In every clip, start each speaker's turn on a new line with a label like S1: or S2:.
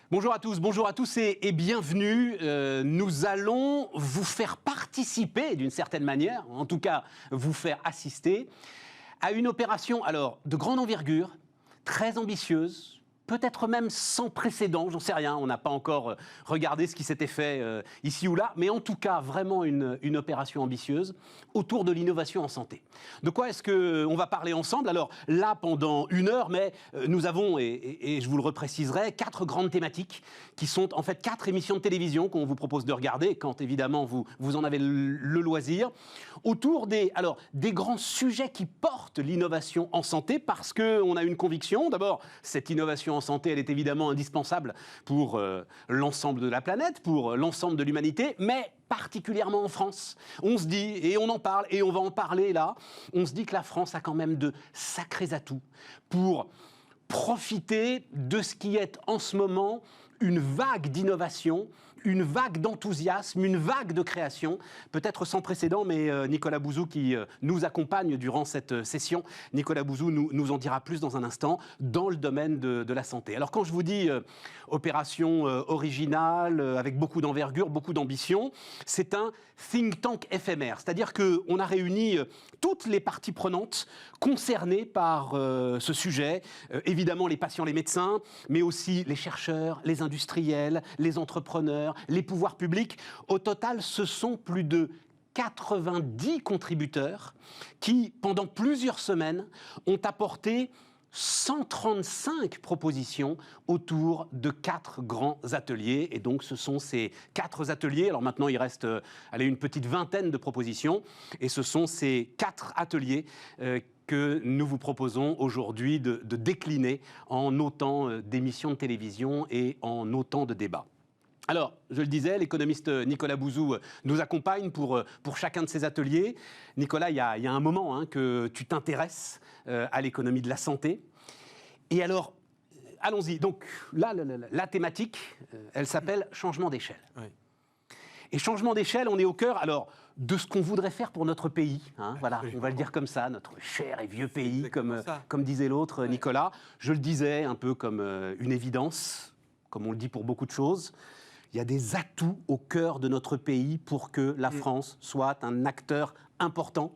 S1: Bonjour à tous et bienvenue. Nous allons vous faire participer d'une certaine manière, en tout cas vous faire assister à une opération de grande envergure, très ambitieuse, peut-être même sans précédent, j'en sais rien, on n'a pas encore regardé ce qui s'était fait ici ou là, mais en tout cas vraiment une opération ambitieuse autour de l'innovation en santé. De quoi est-ce qu'on va parler ensemble? Alors là, pendant une heure, mais nous avons, et je vous le repréciserai, 4 grandes thématiques qui sont en fait 4 émissions de télévision qu'on vous propose de regarder quand évidemment vous en avez le loisir, autour des grands sujets qui portent l'innovation en santé, parce qu'on a une conviction. D'abord, cette innovation en santé, elle est évidemment indispensable pour l'ensemble de la planète, pour l'ensemble de l'humanité, mais particulièrement en France. On se dit, et on en parle, et on va en parler là, on se dit que la France a quand même de sacrés atouts pour profiter de ce qui est en ce moment une vague d'innovation, une vague d'enthousiasme, une vague de création, peut-être sans précédent, mais Nicolas Bouzou qui nous accompagne durant cette session, Nicolas Bouzou nous en dira plus dans un instant, dans le domaine de la santé. Alors quand je vous dis opération originale, avec beaucoup d'envergure, beaucoup d'ambition, c'est un think tank éphémère, c'est-à-dire qu'on a réuni toutes les parties prenantes concernées par ce sujet, évidemment les patients, les médecins, mais aussi les chercheurs, les industriels, les entrepreneurs, les pouvoirs publics. Au total, ce sont plus de 90 contributeurs qui, pendant plusieurs semaines, ont apporté 135 propositions autour de 4 grands ateliers. Et donc, ce sont ces 4 ateliers. Alors maintenant, il reste une petite vingtaine de propositions. Et ce sont ces 4 ateliers que nous vous proposons aujourd'hui de décliner en autant d'émissions de télévision et en autant de débats. Alors, je le disais, l'économiste Nicolas Bouzou nous accompagne pour chacun de ces ateliers. Nicolas, il y a un moment que tu t'intéresses à l'économie de la santé. Et alors, allons-y. Donc, là, la thématique, elle s'appelle « Changement d'échelle ». Oui. Et changement d'échelle, on est au cœur de ce qu'on voudrait faire pour notre pays. Voilà, on va le dire comme ça, notre cher et vieux pays, comme disait l'autre, Nicolas. Je le disais un peu comme une évidence, comme on le dit pour beaucoup de choses. Il y a des atouts au cœur de notre pays pour que la France soit un acteur important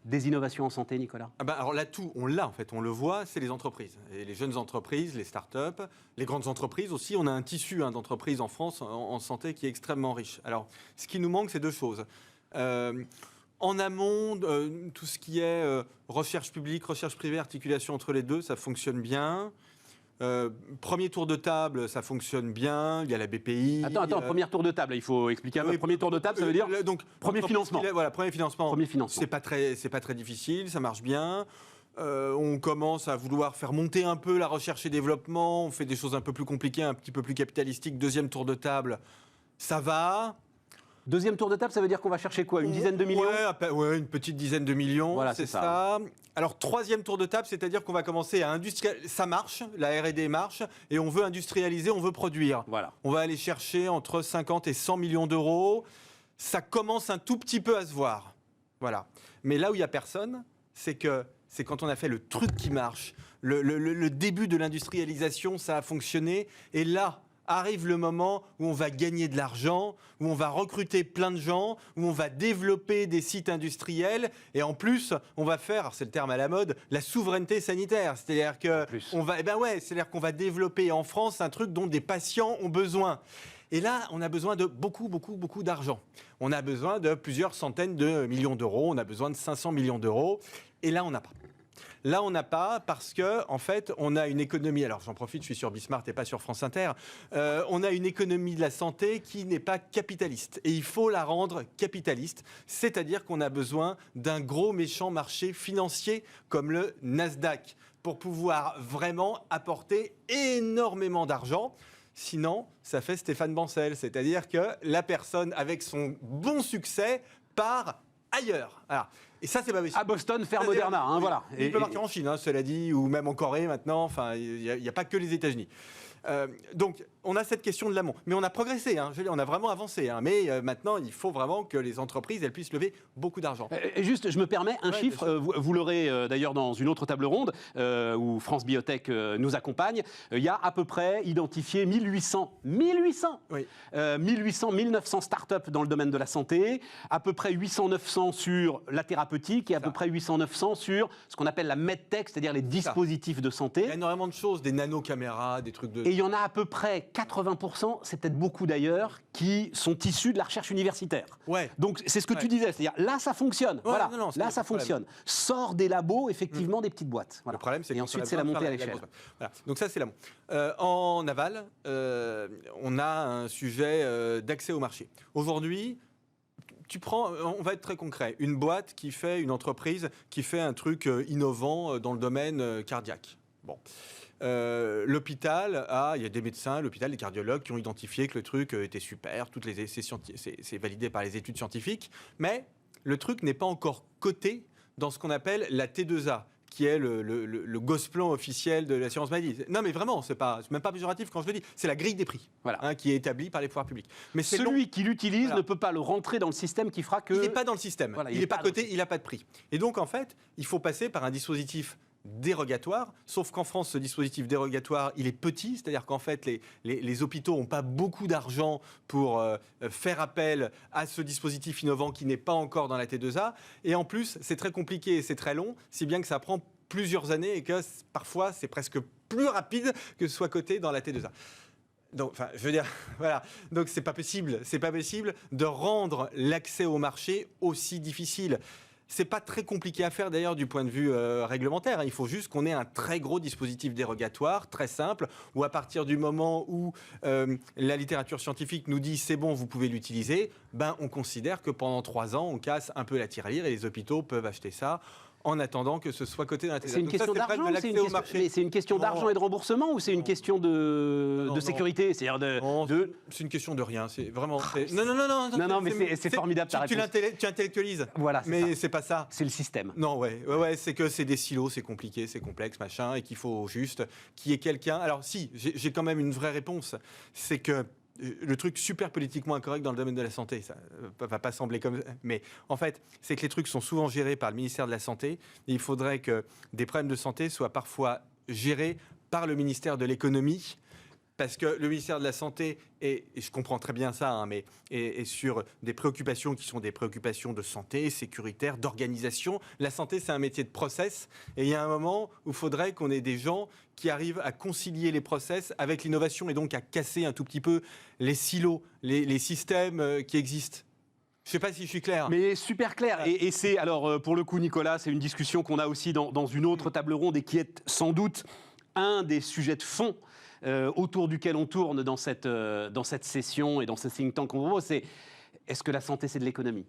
S1: des innovations en santé, Nicolas.
S2: Alors l'atout, on l'a en fait, on le voit, c'est les entreprises. Et les jeunes entreprises, les start-up, les grandes entreprises aussi. On a un tissu d'entreprises en France en santé qui est extrêmement riche. Alors, ce qui nous manque, c'est 2 choses. En amont, tout ce qui est recherche publique, recherche privée, articulation entre les deux, ça fonctionne bien. Premier tour de table, ça fonctionne bien. Il y a la BPI.
S1: Attends, premier tour de table, il faut expliquer. Premier tour de table, ça veut dire premier financement.
S2: Voilà, premier financement. C'est pas très difficile, ça marche bien. On commence à vouloir faire monter un peu la recherche et développement. On fait des choses un peu plus compliquées, un petit peu plus capitalistiques. Deuxième tour de table, ça va.
S1: Deuxième tour de table, ça veut dire qu'on va chercher quoi? Une dizaine de millions?
S2: Ouais, une petite dizaine de millions, voilà, c'est ça. Alors, troisième tour de table, c'est-à-dire qu'on va commencer à industrialiser. Ça marche, la R&D marche, et on veut industrialiser, on veut produire. Voilà. On va aller chercher entre 50 et 100 millions d'euros. Ça commence un tout petit peu à se voir. Voilà. Mais là où il n'y a personne, c'est quand on a fait le truc qui marche. Le début de l'industrialisation, ça a fonctionné, et là arrive le moment où on va gagner de l'argent, où on va recruter plein de gens, où on va développer des sites industriels, et en plus, on va faire, c'est le terme à la mode, la souveraineté sanitaire. C'est-à-dire c'est-à-dire qu'on va développer en France un truc dont des patients ont besoin. Et là, on a besoin de beaucoup d'argent. On a besoin de plusieurs centaines de millions d'euros, on a besoin de 500 millions d'euros, et là, on n'a pas. Là, on n'a pas parce que, en fait, on a une économie. Alors, j'en profite, je suis sur Bismart et pas sur France Inter. On a une économie de la santé qui n'est pas capitaliste. Et il faut la rendre capitaliste. C'est-à-dire qu'on a besoin d'un gros méchant marché financier comme le Nasdaq pour pouvoir vraiment apporter énormément d'argent. Sinon, ça fait Stéphane Bancel. C'est-à-dire que la personne, avec son bon succès, part ailleurs. Alors, et ça, c'est pas possible.
S1: À Boston, faire Moderna, hein, voilà.
S2: Il peut partir en Chine, cela dit, ou même en Corée maintenant. Enfin, il n'y a pas que les États-Unis. Donc, on a cette question de l'amont. Mais on a progressé, je veux dire, on a vraiment avancé. Mais maintenant, il faut vraiment que les entreprises elles puissent lever beaucoup d'argent.
S1: Et juste, je me permets un chiffre, vous l'aurez d'ailleurs dans une autre table ronde, où France Biotech nous accompagne. Il y a à peu près identifié 1900 startups dans le domaine de la santé, à peu près 800-900 sur la thérapeutique et à peu près 800-900 sur ce qu'on appelle la medtech, c'est-à-dire les dispositifs de santé.
S2: Il y a énormément de choses, des nanocaméras, des trucs de...
S1: Et il y en a à peu près 80%, c'est peut-être beaucoup d'ailleurs, qui sont issus de la recherche universitaire.
S2: Ouais.
S1: Donc c'est ce que tu disais, c'est-à-dire là ça fonctionne, voilà, là ça fonctionne. Sort des labos effectivement des petites boîtes. Voilà.
S2: Le problème c'est
S1: et ensuite c'est la montée à l'échelle.
S2: Voilà. Donc ça c'est l'amont. En aval, on a un sujet d'accès au marché. Aujourd'hui, on va être très concret, une boîte une entreprise qui fait un truc innovant dans le domaine cardiaque. Bon. L'hôpital il y a des médecins, l'hôpital, des cardiologues qui ont identifié que le truc était super, c'est validé par les études scientifiques, mais le truc n'est pas encore coté dans ce qu'on appelle la T2A, qui est le gosse-plan officiel de l'assurance maladie. Non mais vraiment, c'est même pas péjoratif quand je le dis, c'est la grille des prix qui est établie par les pouvoirs publics. Mais
S1: celui qui l'utilise ne peut pas le rentrer dans le système qui fera que...
S2: Il n'est pas dans le système, il n'est pas coté, il n'a pas de prix. Et donc en fait, il faut passer par un dispositif dérogatoire, sauf qu'en France, ce dispositif dérogatoire, il est petit, c'est-à-dire qu'en fait, les hôpitaux n'ont pas beaucoup d'argent pour faire appel à ce dispositif innovant qui n'est pas encore dans la T2A, et en plus, c'est très compliqué et c'est très long, si bien que ça prend plusieurs années et que parfois, c'est presque plus rapide que ce soit coté dans la T2A. Donc, je veux dire, voilà. Donc, c'est pas possible de rendre l'accès au marché aussi difficile. C'est pas très compliqué à faire d'ailleurs du point de vue réglementaire. Il faut juste qu'on ait un très gros dispositif dérogatoire, très simple, où à partir du moment où la littérature scientifique nous dit c'est bon, vous pouvez l'utiliser, on considère que pendant 3 ans, on casse un peu la tirelire et les hôpitaux peuvent acheter ça en attendant que ce soit coté dans la T2A.
S1: C'est une question d'argent, c'est une question d'argent et de remboursement ou c'est une question de sécurité, c'est-à-dire
S2: c'est une question de rien, c'est vraiment
S1: Non, mais c'est formidable ta réponse.
S2: Tu intellectualises.
S1: Voilà,
S2: mais c'est pas ça.
S1: C'est le système.
S2: Non, c'est que c'est des silos, c'est compliqué, c'est complexe, machin, et qu'il faut juste qu'il y ait quelqu'un. Alors si, j'ai quand même une vraie réponse, c'est que le truc super politiquement incorrect dans le domaine de la santé, ça va pas sembler comme... Mais en fait, c'est que les trucs sont souvent gérés par le ministère de la Santé. Et il faudrait que des problèmes de santé soient parfois gérés par le ministère de l'Économie. Parce que le ministère de la Santé, et je comprends très bien ça, mais est sur des préoccupations qui sont des préoccupations de santé, sécuritaire, d'organisation. La santé, c'est un métier de process. Et il y a un moment où il faudrait qu'on ait des gens qui arrivent à concilier les process avec l'innovation et donc à casser un tout petit peu les silos, les systèmes qui existent. Je ne sais pas si je suis clair.
S1: Mais super clair. Et c'est, alors pour le coup, Nicolas, c'est une discussion qu'on a aussi dans une autre table ronde et qui est sans doute un des sujets de fond autour duquel on tourne dans cette session et dans ce think tank qu'on propose, c'est est-ce que la santé, c'est de l'économie ?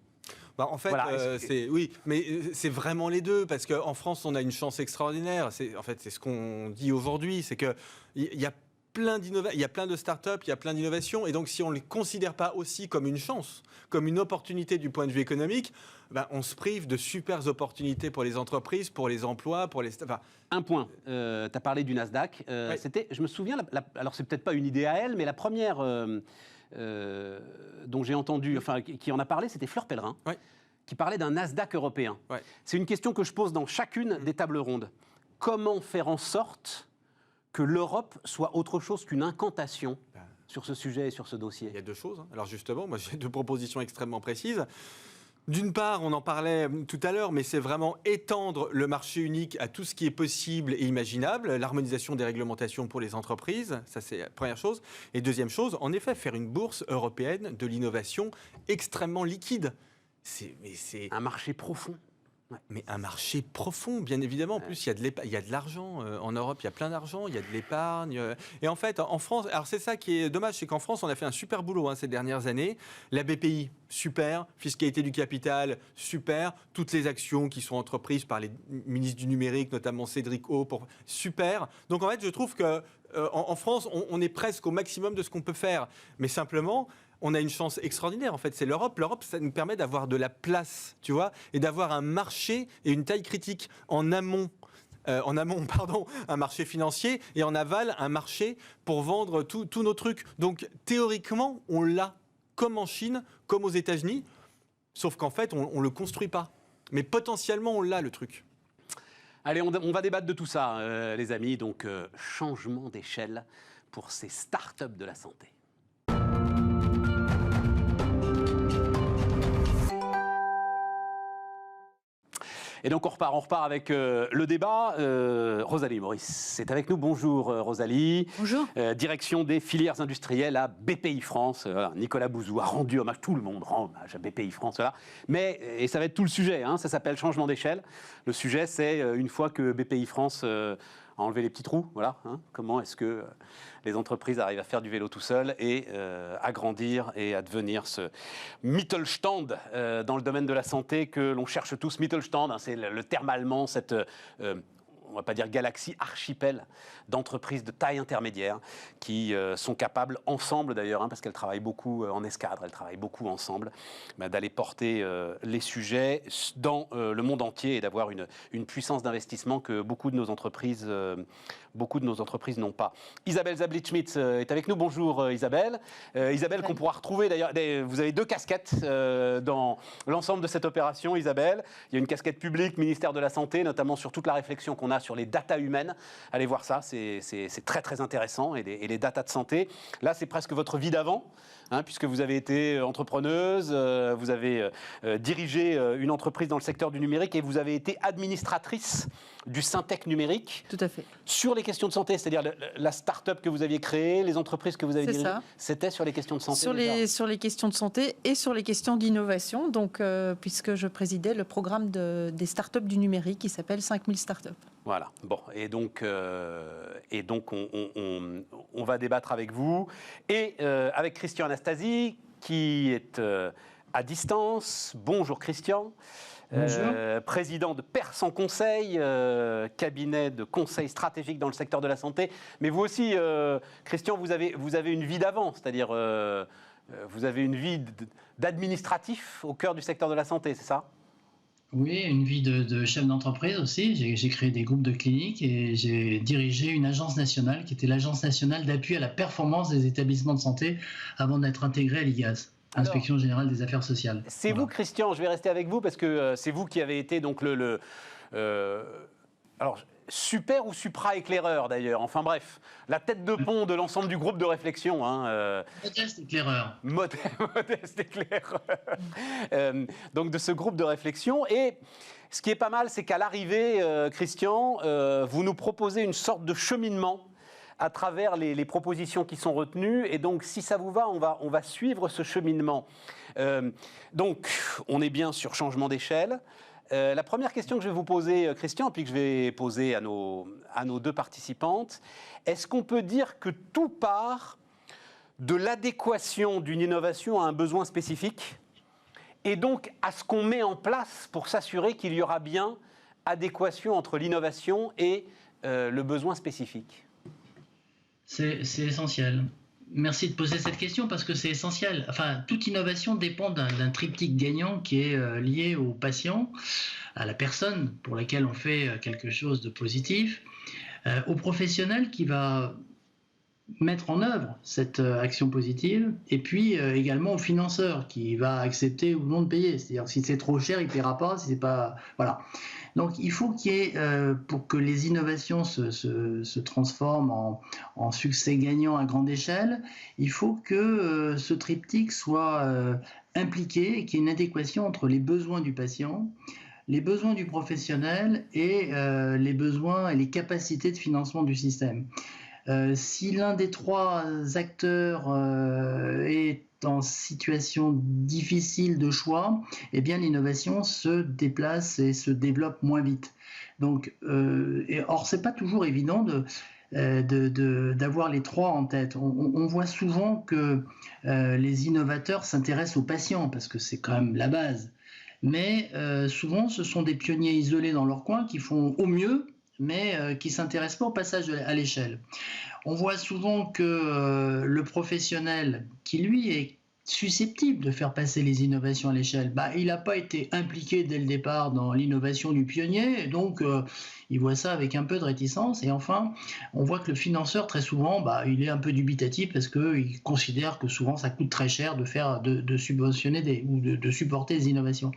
S2: En fait, voilà, oui, mais c'est vraiment les deux, parce qu'en France, on a une chance extraordinaire. En fait, c'est ce qu'on dit aujourd'hui, c'est qu'il y a plein de startups, il y a plein d'innovations, et donc si on ne les considère pas aussi comme une chance, comme une opportunité du point de vue économique, on se prive de super opportunités pour les entreprises, pour les emplois, pour les...
S1: Un point, tu as parlé du Nasdaq, c'était, je me souviens, alors c'est peut-être pas une idée à elle, mais la première dont j'ai entendu, qui en a parlé, c'était Fleur Pellerin, qui parlait d'un Nasdaq européen. C'est une question que je pose dans chacune des tables rondes. Comment faire en sorte que l'Europe soit autre chose qu'une incantation sur ce sujet et sur ce dossier?
S2: Il y a deux choses. Alors justement, moi j'ai 2 propositions extrêmement précises. D'une part, on en parlait tout à l'heure, mais c'est vraiment étendre le marché unique à tout ce qui est possible et imaginable, l'harmonisation des réglementations pour les entreprises, ça c'est la première chose. Et deuxième chose, en effet, faire une bourse européenne de l'innovation extrêmement liquide. C'est
S1: un marché profond.
S2: Mais un marché profond, bien évidemment. En plus, il y a de l'argent. En Europe, il y a plein d'argent, il y a de l'épargne. Et en fait, en France, alors c'est ça qui est dommage, c'est qu'en France, on a fait un super boulot ces dernières années. La BPI, super. Fiscalité du capital, super. Toutes les actions qui sont entreprises par les ministres du numérique, notamment Cédric O, super. Donc en fait, je trouve que en France, on est presque au maximum de ce qu'on peut faire. Mais simplement, on a une chance extraordinaire, en fait, c'est l'Europe. L'Europe, ça nous permet d'avoir de la place, tu vois, et d'avoir un marché et une taille critique en amont, un marché financier, et en aval, un marché pour vendre tous nos trucs. Donc, théoriquement, on l'a, comme en Chine, comme aux États-Unis, sauf qu'en fait, on ne le construit pas. Mais potentiellement, on l'a, le truc.
S1: Allez, on va débattre de tout ça, les amis. Donc, changement d'échelle pour ces startups de la santé. Et donc on repart avec le débat. Rosalie Maurice est avec nous. Bonjour Rosalie.
S3: Bonjour.
S1: Direction des filières industrielles à BPI France. Nicolas Bouzou a rendu hommage, tout le monde rend hommage à BPI France. Voilà. Mais, et ça va être tout le sujet, ça s'appelle changement d'échelle. Le sujet, c'est une fois que BPI France a enlevé les petits trous, voilà, comment est-ce que les entreprises arrivent à faire du vélo tout seul et à grandir et à devenir ce Mittelstand dans le domaine de la santé que l'on cherche tous. Mittelstand, c'est le terme allemand, cette on ne va pas dire galaxie, archipel d'entreprises de taille intermédiaire qui sont capables, ensemble d'ailleurs, parce qu'elles travaillent beaucoup en escadre, elles travaillent beaucoup ensemble, d'aller porter les sujets dans le monde entier et d'avoir une puissance d'investissement que beaucoup de nos entreprises n'ont pas. Isabelle Zablitz-Schmitz est avec nous. Bonjour Isabelle. Isabelle qu'on pourra retrouver d'ailleurs, vous avez 2 casquettes dans l'ensemble de cette opération, Isabelle. Il y a une casquette publique, ministère de la Santé, notamment sur toute la réflexion qu'on a sur les datas humaines. Allez voir ça, c'est très très intéressant, et les datas de santé. Là, c'est presque votre vie d'avant, puisque vous avez été entrepreneuse, vous avez dirigé une entreprise dans le secteur du numérique et vous avez été administratrice du Syntec numérique.
S3: Tout à fait.
S1: Sur les questions de santé, c'est-à-dire la start-up que vous aviez créée, les entreprises que vous avez dirigées, c'était sur les questions de santé
S3: sur les questions de santé et sur les questions d'innovation, donc, puisque je présidais le programme des start-up du numérique qui s'appelle 5000 start-up.
S1: Voilà. Bon, et donc on va débattre avec vous et avec Christian Anastasi qui est à distance. Bonjour Christian. Président de Persan Conseil, cabinet de conseil stratégique dans le secteur de la santé. Mais vous aussi, Christian, vous avez une vie d'avant, c'est-à-dire vous avez une vie d'administratif au cœur du secteur de la santé, c'est ça ?
S4: Oui, une vie de chef d'entreprise aussi. J'ai créé des groupes de cliniques et j'ai dirigé une agence nationale qui était l'Agence nationale d'appui à la performance des établissements de santé avant d'être intégré à l'IGAS. Inspection générale des affaires sociales.
S1: C'est vous, Christian, je vais rester avec vous parce que c'est vous qui avez été donc alors, super ou supra-éclaireur d'ailleurs, enfin bref, la tête de pont de l'ensemble du groupe de réflexion.
S4: Modeste éclaireur.
S1: Modeste éclaireur. Donc de ce groupe de réflexion. Et ce qui est pas mal, c'est qu'à l'arrivée, Christian, vous nous proposez une sorte de cheminement à travers les propositions qui sont retenues. Et donc, si ça vous va, on va suivre ce cheminement. Donc, on est bien sur changement d'échelle. La première question que je vais vous poser, Christian, puis que je vais poser à nos 2 participantes, est-ce qu'on peut dire que tout part de l'adéquation d'une innovation à un besoin spécifique et donc à ce qu'on met en place pour s'assurer qu'il y aura bien adéquation entre l'innovation et le besoin spécifique ?
S4: C'est essentiel. Merci de poser cette question parce que c'est essentiel. Enfin, toute innovation dépend d'un triptyque gagnant qui est lié au patient, à la personne pour laquelle on fait quelque chose de positif, au professionnel qui va mettre en œuvre cette action positive, et puis également au financeur qui va accepter ou non de payer. C'est-à-dire si c'est trop cher, il ne paiera pas. Si c'est pas, voilà. Donc il faut qu'il y ait, pour que les innovations se transforment en succès gagnant à grande échelle, il faut que ce triptyque soit impliqué et qu'il y ait une adéquation entre les besoins du patient, les besoins du professionnel et les besoins et les capacités de financement du système. Si l'un des 3 acteurs est en situation difficile de choix, eh bien l'innovation se déplace et se développe moins vite. Donc, or, c'est pas toujours évident d'avoir les 3 en tête. On voit souvent que les innovateurs s'intéressent aux patients parce que c'est quand même la base. Mais souvent, ce sont des pionniers isolés dans leur coin qui font au mieux, mais qui ne s'intéressent pas au passage à l'échelle. On voit souvent que le professionnel qui, lui, est susceptible de faire passer les innovations à l'échelle. Il n'a pas été impliqué dès le départ dans l'innovation du pionnier, et donc il voit ça avec un peu de réticence. Et enfin, on voit que le financeur, très souvent, il est un peu dubitatif parce qu'il considère que souvent ça coûte très cher de subventionner ou de supporter des innovations.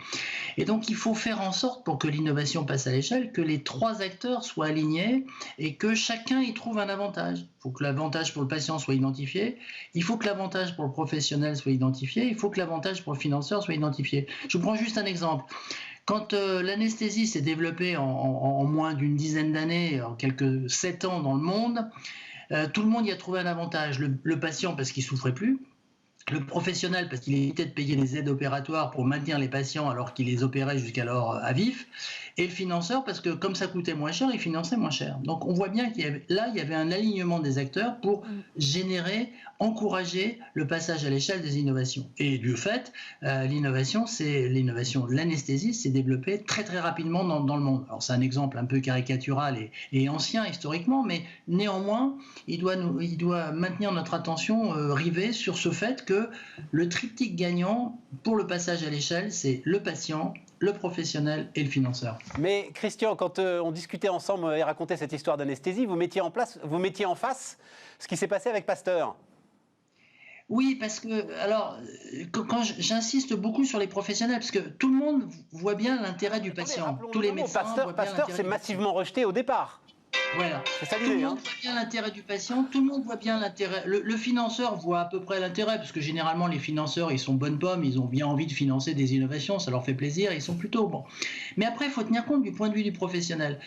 S4: Et donc il faut faire en sorte, pour que l'innovation passe à l'échelle, que les trois acteurs soient alignés et que chacun y trouve un avantage. Il faut que l'avantage pour le patient soit identifié, il faut que l'avantage pour le professionnel soit identifié, il faut que l'avantage pour le financeur soit identifié. Je vous prends juste un exemple. Quand l'anesthésie s'est développée en moins d'une dizaine d'années, en quelques 7 ans dans le monde, tout le monde y a trouvé un avantage. Le patient parce qu'il ne souffrait plus, le professionnel parce qu'il évitait de payer les aides opératoires pour maintenir les patients alors qu'il les opérait jusqu'alors à vif, et le financeur parce que comme ça coûtait moins cher, il finançait moins cher. Donc on voit bien qu'il y avait un alignement des acteurs pour générer, encourager le passage à l'échelle des innovations. Et du fait, l'innovation de l'anesthésie s'est développée très très rapidement dans le monde. Alors c'est un exemple un peu caricatural et ancien historiquement, mais néanmoins, il doit maintenir notre attention rivée sur ce fait que le triptyque gagnant pour le passage à l'échelle, c'est le patient, le professionnel et le financeur.
S1: Mais Christian, quand on discutait ensemble et racontait cette histoire d'anesthésie, vous mettiez en face ce qui s'est passé avec Pasteur.
S4: Oui, parce que, alors, quand j'insiste beaucoup sur les professionnels, parce que tout le monde voit bien l'intérêt du patient. Tous les médecins voient bien l'intérêt du patient.
S1: Pasteur, c'est massivement rejeté au départ.
S4: Voilà.
S1: C'est ça
S4: l'idée, tout le monde voit bien l'intérêt du patient, tout le monde voit bien l'intérêt. Le financeur voit à peu près l'intérêt, parce que généralement les financeurs, ils sont bonnes pommes, ils ont bien envie de financer des innovations, ça leur fait plaisir, ils sont plutôt bons. Mais après, il faut tenir compte du point de vue du professionnel.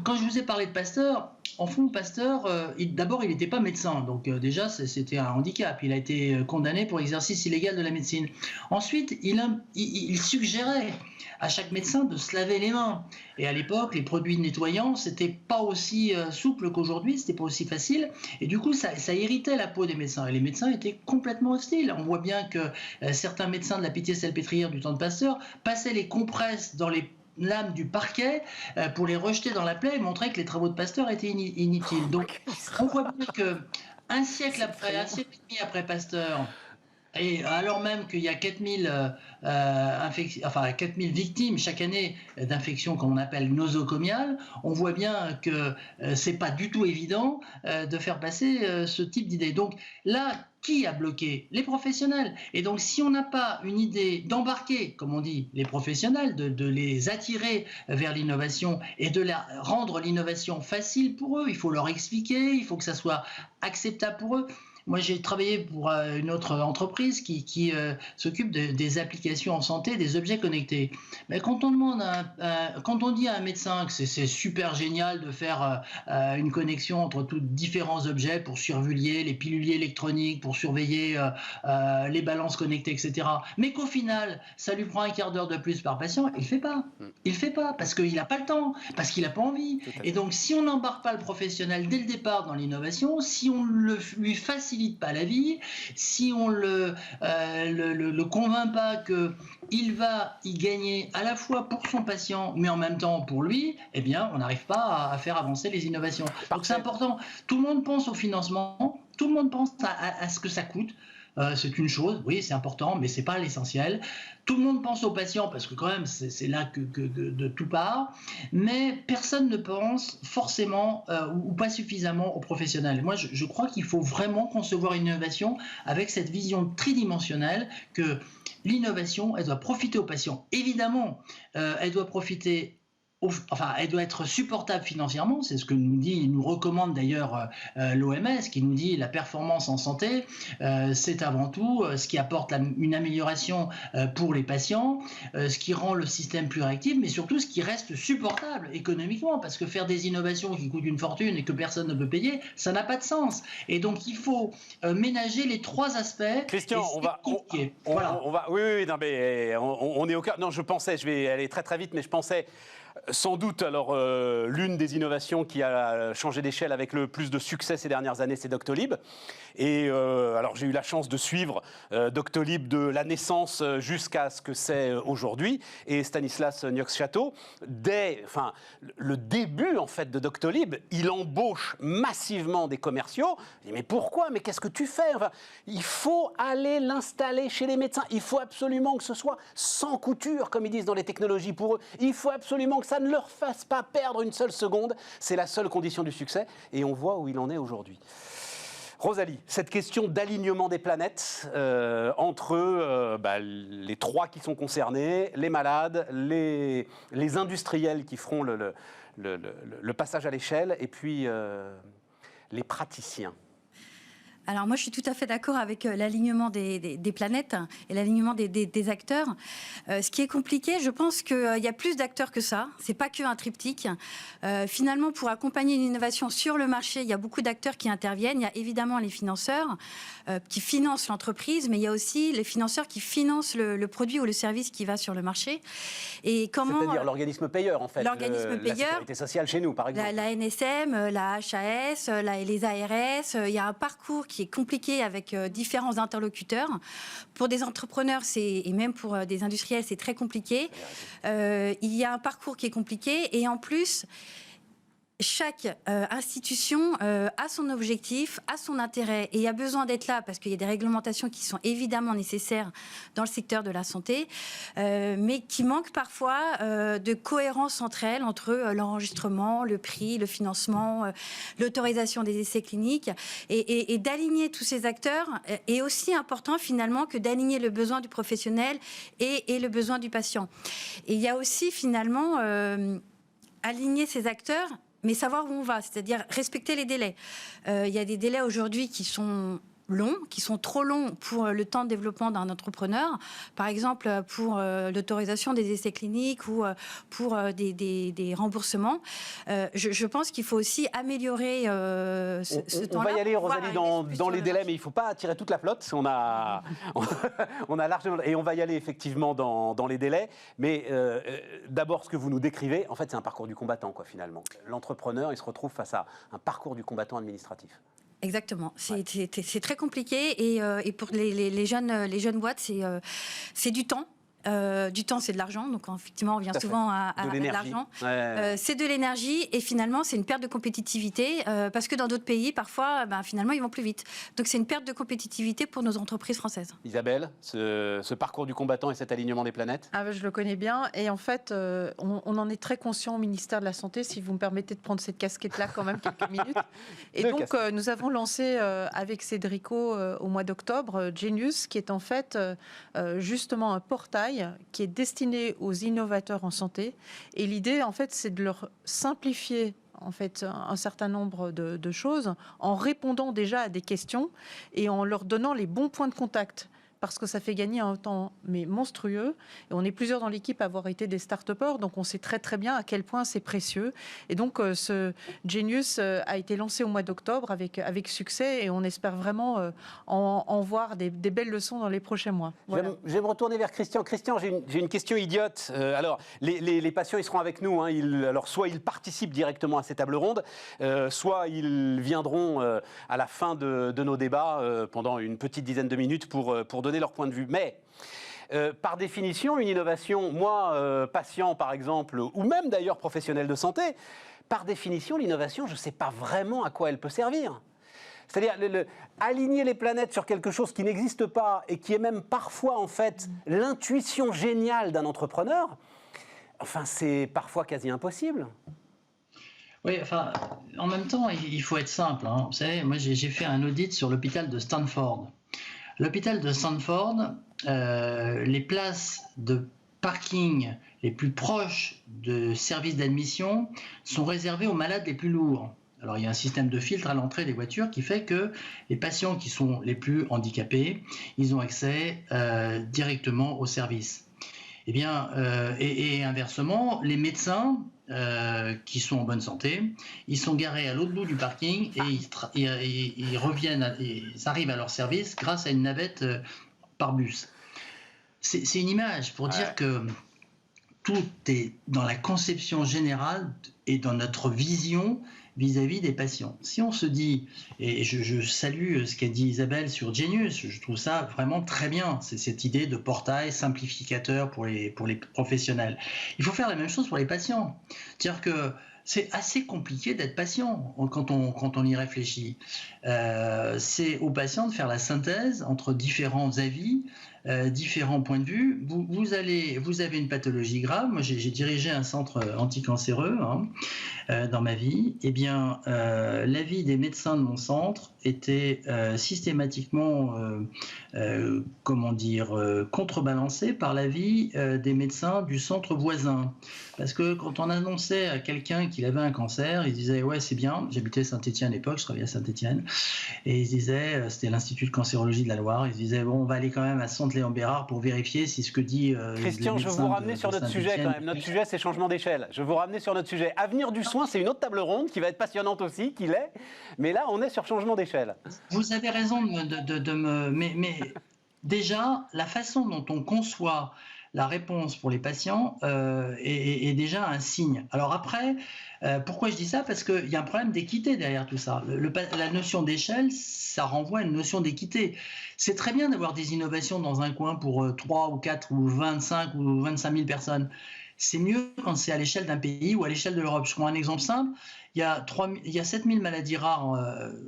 S4: Quand je vous ai parlé de Pasteur, en fond, Pasteur, d'abord, il n'était pas médecin, donc déjà, c'était un handicap. Il a été condamné pour exercice illégal de la médecine. Ensuite, il suggérait à chaque médecin de se laver les mains. Et à l'époque, les produits nettoyants, c'était pas aussi souple qu'aujourd'hui, c'était pas aussi facile. Et du coup, ça irritait la peau des médecins. Et les médecins étaient complètement hostiles. On voit bien que certains médecins de la Pitié-Salpêtrière du temps de Pasteur passaient les compresses dans les lames du parquet pour les rejeter dans la plaie et montrer que les travaux de Pasteur étaient inutiles. Donc, on voit bien qu'un siècle et demi après Pasteur, et alors même qu'il y a 4000 victimes chaque année d'infections qu'on appelle nosocomiales, on voit bien que c'est pas du tout évident de faire passer ce type d'idée. Donc là, qui a bloqué? Les professionnels. Et donc, si on n'a pas une idée d'embarquer, comme on dit, les professionnels, de les attirer vers l'innovation et de rendre l'innovation facile pour eux, il faut leur expliquer, il faut que ça soit acceptable pour eux. Moi, j'ai travaillé pour une autre entreprise qui s'occupe des applications en santé, des objets connectés. Mais quand on dit à un médecin que c'est super génial de faire une connexion entre tous différents objets pour surveiller les piluliers électroniques, pour surveiller les balances connectées, etc., mais qu'au final, ça lui prend un quart d'heure de plus par patient, il ne fait pas. Il ne fait pas parce qu'il n'a pas le temps, parce qu'il n'a pas envie. Et donc, si on n'embarque pas le professionnel dès le départ dans l'innovation, si on lui facilite pas la vie, si on le convainc pas qu'il va y gagner à la fois pour son patient mais en même temps pour lui, eh bien on n'arrive pas à faire avancer les innovations. Donc c'est important. Tout le monde pense au financement, tout le monde pense à ce que ça coûte. C'est une chose, oui, c'est important, mais c'est pas l'essentiel. Tout le monde pense aux patients parce que quand même c'est là que de tout part, mais personne ne pense forcément ou pas suffisamment aux professionnels. Moi, je crois qu'il faut vraiment concevoir une innovation avec cette vision tridimensionnelle que l'innovation, elle doit profiter aux patients. Évidemment, elle doit profiter. Elle doit être supportable financièrement, c'est ce que nous recommande d'ailleurs l'OMS, qui nous dit la performance en santé, c'est avant tout ce qui apporte une amélioration pour les patients, ce qui rend le système plus réactif, mais surtout ce qui reste supportable économiquement, parce que faire des innovations qui coûtent une fortune et que personne ne peut payer, ça n'a pas de sens. Et donc il faut ménager les trois aspects.
S1: Christian, on va oui, non mais on est au cœur. Non, je vais aller très très vite, mais je pensais. Sans doute, alors l'une des innovations qui a changé d'échelle avec le plus de succès ces dernières années, c'est Doctolib. Et alors j'ai eu la chance de suivre Doctolib de la naissance jusqu'à ce que c'est aujourd'hui. Et Stanislas Nieux-Château, dès le début en fait de Doctolib, il embauche massivement des commerciaux. Il dit, mais pourquoi? Mais qu'est-ce que tu fais? Il faut aller l'installer chez les médecins. Il faut absolument que ce soit sans couture, comme ils disent dans les technologies pour eux. Il faut absolument que ça ne leur fasse pas perdre une seule seconde. C'est la seule condition du succès. Et on voit où il en est aujourd'hui. Rosalie, cette question d'alignement des planètes entre les trois qui sont concernés, les malades, les industriels qui feront le passage à l'échelle et puis les praticiens.
S5: Alors moi, je suis tout à fait d'accord avec l'alignement des planètes et l'alignement des acteurs. Ce qui est compliqué, je pense qu'il y a plus d'acteurs que ça. C'est pas qu'un triptyque. Finalement, pour accompagner une innovation sur le marché, il y a beaucoup d'acteurs qui interviennent. Il y a évidemment les financeurs qui financent l'entreprise, mais il y a aussi les financeurs qui financent le produit ou le service qui va sur le marché. Et comment,
S1: c'est-à-dire l'organisme payeur, en fait.
S5: L'organisme payeur. La
S1: sécurité sociale chez nous, par exemple.
S5: La NSM, la HAS, les ARS. Il y a un parcours qui est compliqué avec différents interlocuteurs. Pour des entrepreneurs, et même pour des industriels, c'est très compliqué. Il y a un parcours qui est compliqué et en plus, chaque institution a son objectif, a son intérêt et a besoin d'être là parce qu'il y a des réglementations qui sont évidemment nécessaires dans le secteur de la santé, mais qui manquent parfois de cohérence entre elles, entre l'enregistrement, le prix, le financement, l'autorisation des essais cliniques et d'aligner tous ces acteurs est aussi important finalement que d'aligner le besoin du professionnel et le besoin du patient. Et il y a aussi finalement aligner ces acteurs mais savoir où on va, c'est-à-dire respecter les délais. Il y a des délais aujourd'hui qui sont longs, qui sont trop longs pour le temps de développement d'un entrepreneur. Par exemple, pour l'autorisation des essais cliniques ou pour des remboursements. Je pense qu'il faut aussi améliorer ce temps-là.
S1: On va y aller, Rosalie, dans les délais, mais il ne faut pas tirer toute la flotte. On a largement... Et on va y aller effectivement dans les délais. Mais d'abord, ce que vous nous décrivez, en fait, c'est un parcours du combattant, quoi, finalement. L'entrepreneur, il se retrouve face à un parcours du combattant administratif.
S5: Exactement. C'est très compliqué et pour les jeunes boîtes, c'est du temps. Du temps, c'est de l'argent. Donc, effectivement, on revient souvent à l'argent. Ouais. C'est de l'énergie et finalement, c'est une perte de compétitivité parce que dans d'autres pays, parfois, finalement, ils vont plus vite. Donc, c'est une perte de compétitivité pour nos entreprises françaises.
S1: Isabelle, ce parcours du combattant et cet alignement des planètes?
S3: Je le connais bien. Et en fait, on en est très conscient au ministère de la Santé, si vous me permettez de prendre cette casquette-là quand même quelques minutes. Et donc, nous avons lancé avec Cédrico au mois d'octobre, Genius, qui est en fait justement un portail qui est destiné aux innovateurs en santé. Et l'idée, en fait, c'est de leur simplifier en fait, un certain nombre de choses en répondant déjà à des questions et en leur donnant les bons points de contact. Parce que ça fait gagner un temps mais monstrueux. Et on est plusieurs dans l'équipe à avoir été des start-upers, donc on sait très très bien à quel point c'est précieux. Et donc ce Genius a été lancé au mois d'octobre avec succès et on espère vraiment en voir des belles leçons dans les prochains mois. Voilà.
S1: Je vais me retourner vers Christian. Christian, j'ai une question idiote. Alors, les patients, ils seront avec nous. Hein. Alors, soit ils participent directement à ces tables rondes, soit ils viendront à la fin de nos débats pendant une petite dizaine de minutes pour donner leur point de vue. Mais par définition, une innovation, moi, patient par exemple, ou même d'ailleurs professionnel de santé, par définition, l'innovation, je ne sais pas vraiment à quoi elle peut servir. C'est-à-dire aligner les planètes sur quelque chose qui n'existe pas et qui est même parfois en fait l'intuition géniale d'un entrepreneur, enfin c'est parfois quasi impossible.
S4: Oui, enfin, en même temps, il faut être simple. Hein. Vous savez, moi j'ai fait un audit sur l'hôpital de Stanford. L'hôpital de Stanford, les places de parking les plus proches de services d'admission sont réservées aux malades les plus lourds. Alors, il y a un système de filtre à l'entrée des voitures qui fait que les patients qui sont les plus handicapés, ils ont accès directement au service. Eh bien, et inversement, les médecins qui sont en bonne santé, ils sont garés à l'autre bout du parking et ils reviennent, ils arrivent à leur service grâce à une navette par bus. C'est une image pour dire que tout est dans la conception générale et dans notre vision vis-à-vis des patients. Si on se dit, et je salue ce qu'a dit Isabelle sur Genius, je trouve ça vraiment très bien, c'est cette idée de portail simplificateur pour les professionnels. Il faut faire la même chose pour les patients. C'est-à-dire que c'est assez compliqué d'être patient quand on y réfléchit. C'est aux patients de faire la synthèse entre différents avis, différents points de vue. Vous avez une pathologie grave. Moi, j'ai dirigé un centre anticancéreux dans ma vie. Eh bien, l'avis des médecins de mon centre était systématiquement, contrebalancé par l'avis des médecins du centre voisin. Parce que quand on annonçait à quelqu'un qu'il avait un cancer, il disait « ouais, c'est bien ». J'habitais Saint-Étienne à l'époque, je travaillais à Saint-Étienne. Et il disait, c'était l'Institut de cancérologie de la Loire, il disait « bon, on va aller quand même à Centre-Léon-Bérard pour vérifier si ce que dit
S1: Christian, je vais vous ramener sur notre sujet quand même. Notre sujet, c'est changement d'échelle. Je vais vous ramener sur notre sujet. Avenir du soin, c'est une autre table ronde qui va être passionnante aussi, qui l'est. Mais là, on est sur changement d'échelle.
S4: Vous avez raison de me... Mais déjà, la façon dont on conçoit la réponse pour les patients est déjà un signe. Alors après, pourquoi je dis ça? Parce qu'il y a un problème d'équité derrière tout ça. La notion d'échelle, ça renvoie à une notion d'équité. C'est très bien d'avoir des innovations dans un coin pour 3 ou 4 ou 25 ou 25 000 personnes. C'est mieux quand c'est à l'échelle d'un pays ou à l'échelle de l'Europe. Je prends un exemple simple. Il y a 7000 maladies rares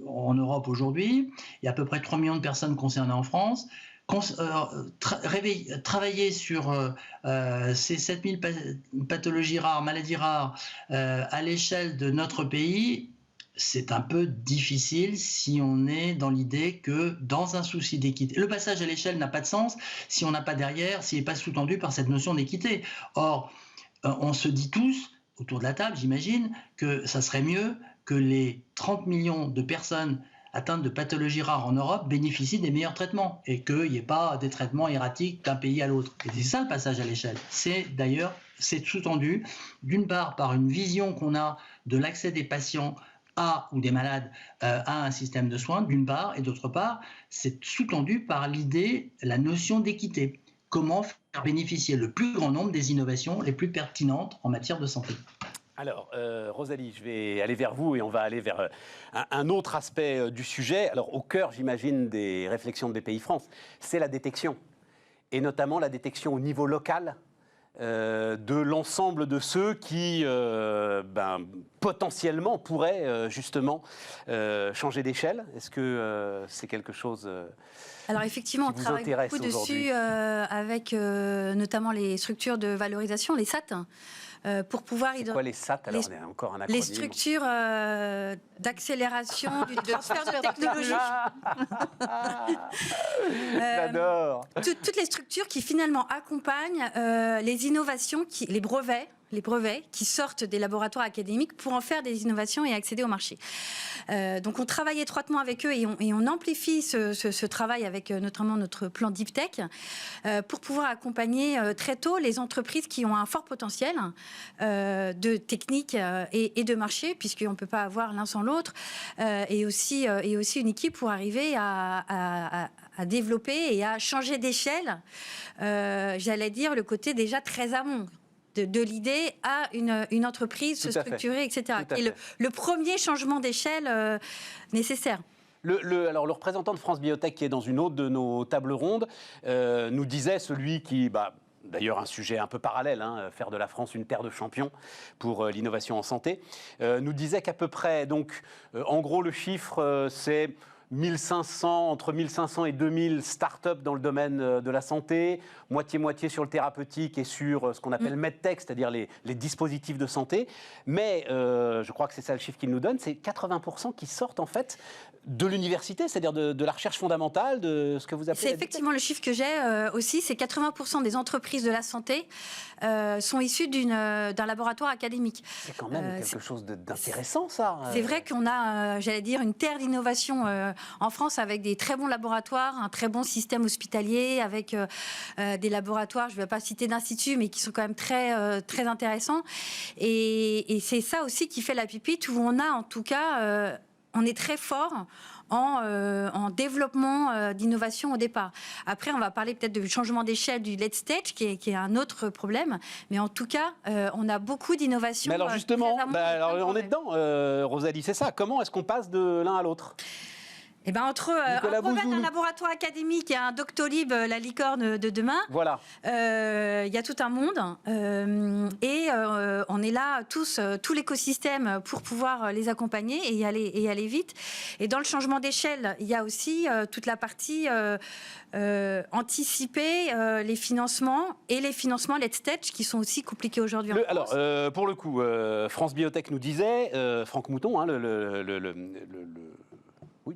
S4: en Europe aujourd'hui. Il y a à peu près 3 millions de personnes concernées en France. Travailler sur ces 7000 pathologies rares, maladies rares, à l'échelle de notre pays, c'est un peu difficile si on est dans l'idée que dans un souci d'équité, le passage à l'échelle n'a pas de sens si on n'a pas derrière, s'il n'est pas sous-tendu par cette notion d'équité. Or, on se dit tous, autour de la table, j'imagine, que ça serait mieux que les 30 millions de personnes atteintes de pathologies rares en Europe bénéficient des meilleurs traitements et qu'il n'y ait pas des traitements erratiques d'un pays à l'autre. Et c'est ça le passage à l'échelle. C'est sous-tendu, d'une part par une vision qu'on a de l'accès des patients ou des malades à un système de soins, d'une part, et d'autre part, c'est sous-tendu par l'idée, la notion d'équité. Comment faire bénéficier le plus grand nombre des innovations les plus pertinentes en matière de santé.
S1: Alors, Rosalie, je vais aller vers vous et on va aller vers un autre aspect du sujet. Alors, au cœur, j'imagine, des réflexions de BPI France, c'est la détection. Et notamment la détection au niveau local de l'ensemble de ceux qui, potentiellement, pourraient justement changer d'échelle. Est-ce que c'est quelque chose
S5: Alors effectivement, on travaille beaucoup dessus avec notamment les structures de valorisation, les SAT. Pour pouvoir...
S1: C'est quoi les SAT? Alors, on a encore un acronyme.
S5: Les structures d'accélération du transfert de technologie.
S1: J'adore.
S5: Toutes les structures qui finalement accompagnent les innovations, les brevets qui sortent des laboratoires académiques pour en faire des innovations et accéder au marché. Donc on travaille étroitement avec eux et on amplifie ce travail avec notamment notre plan Deep Tech pour pouvoir accompagner très tôt les entreprises qui ont un fort potentiel de technique et de marché, puisqu'on ne peut pas avoir l'un sans l'autre, et aussi une équipe pour arriver à développer et à changer d'échelle, j'allais dire, le côté déjà très amont. De l'idée à une entreprise se structurer, etc. Et le premier changement d'échelle nécessaire.
S1: Alors, le représentant de France Biotech, qui est dans une autre de nos tables rondes, nous disait, celui qui... D'ailleurs, un sujet un peu parallèle, faire de la France une terre de champions pour l'innovation en santé, nous disait qu'à peu près, donc, en gros, le chiffre, c'est... 1500, entre 1500 et 2000 startups dans le domaine de la santé, moitié-moitié sur le thérapeutique et sur ce qu'on appelle MedTech, c'est-à-dire les dispositifs de santé. Mais je crois que c'est ça le chiffre qu'il nous donne, c'est 80% qui sortent en fait de l'université, c'est-à-dire de la recherche fondamentale, de ce que vous appelez...
S5: C'est effectivement le chiffre que j'ai aussi, c'est 80% des entreprises de la santé sont issues d'un laboratoire académique.
S1: C'est quand même quelque chose d'intéressant, ça.
S5: C'est vrai qu'on a, j'allais dire, une terre d'innovation en France avec des très bons laboratoires, un très bon système hospitalier, avec des laboratoires, je ne vais pas citer d'instituts, mais qui sont quand même très, très intéressants. Et c'est ça aussi qui fait la pépite, où on a en tout cas... on est très fort en développement d'innovation au départ. Après, on va parler peut-être du changement d'échelle du late stage, qui est un autre problème. Mais en tout cas, on a beaucoup d'innovations.
S1: Mais alors justement, on est dedans, Rosalie, c'est ça. Comment est-ce qu'on passe de l'un à l'autre ?
S5: Eh ben, entre un brevet d'un laboratoire académique et un Doctolib, la licorne de demain,
S1: voilà.
S5: Il y a tout un monde. Et on est là, tout l'écosystème, pour pouvoir les accompagner et y aller vite. Et dans le changement d'échelle, il y a aussi toute la partie anticiper les financements et les financements late stage qui sont aussi compliqués aujourd'hui en France.
S1: Alors, pour le coup, France Biotech nous disait, Franck Mouton, hein,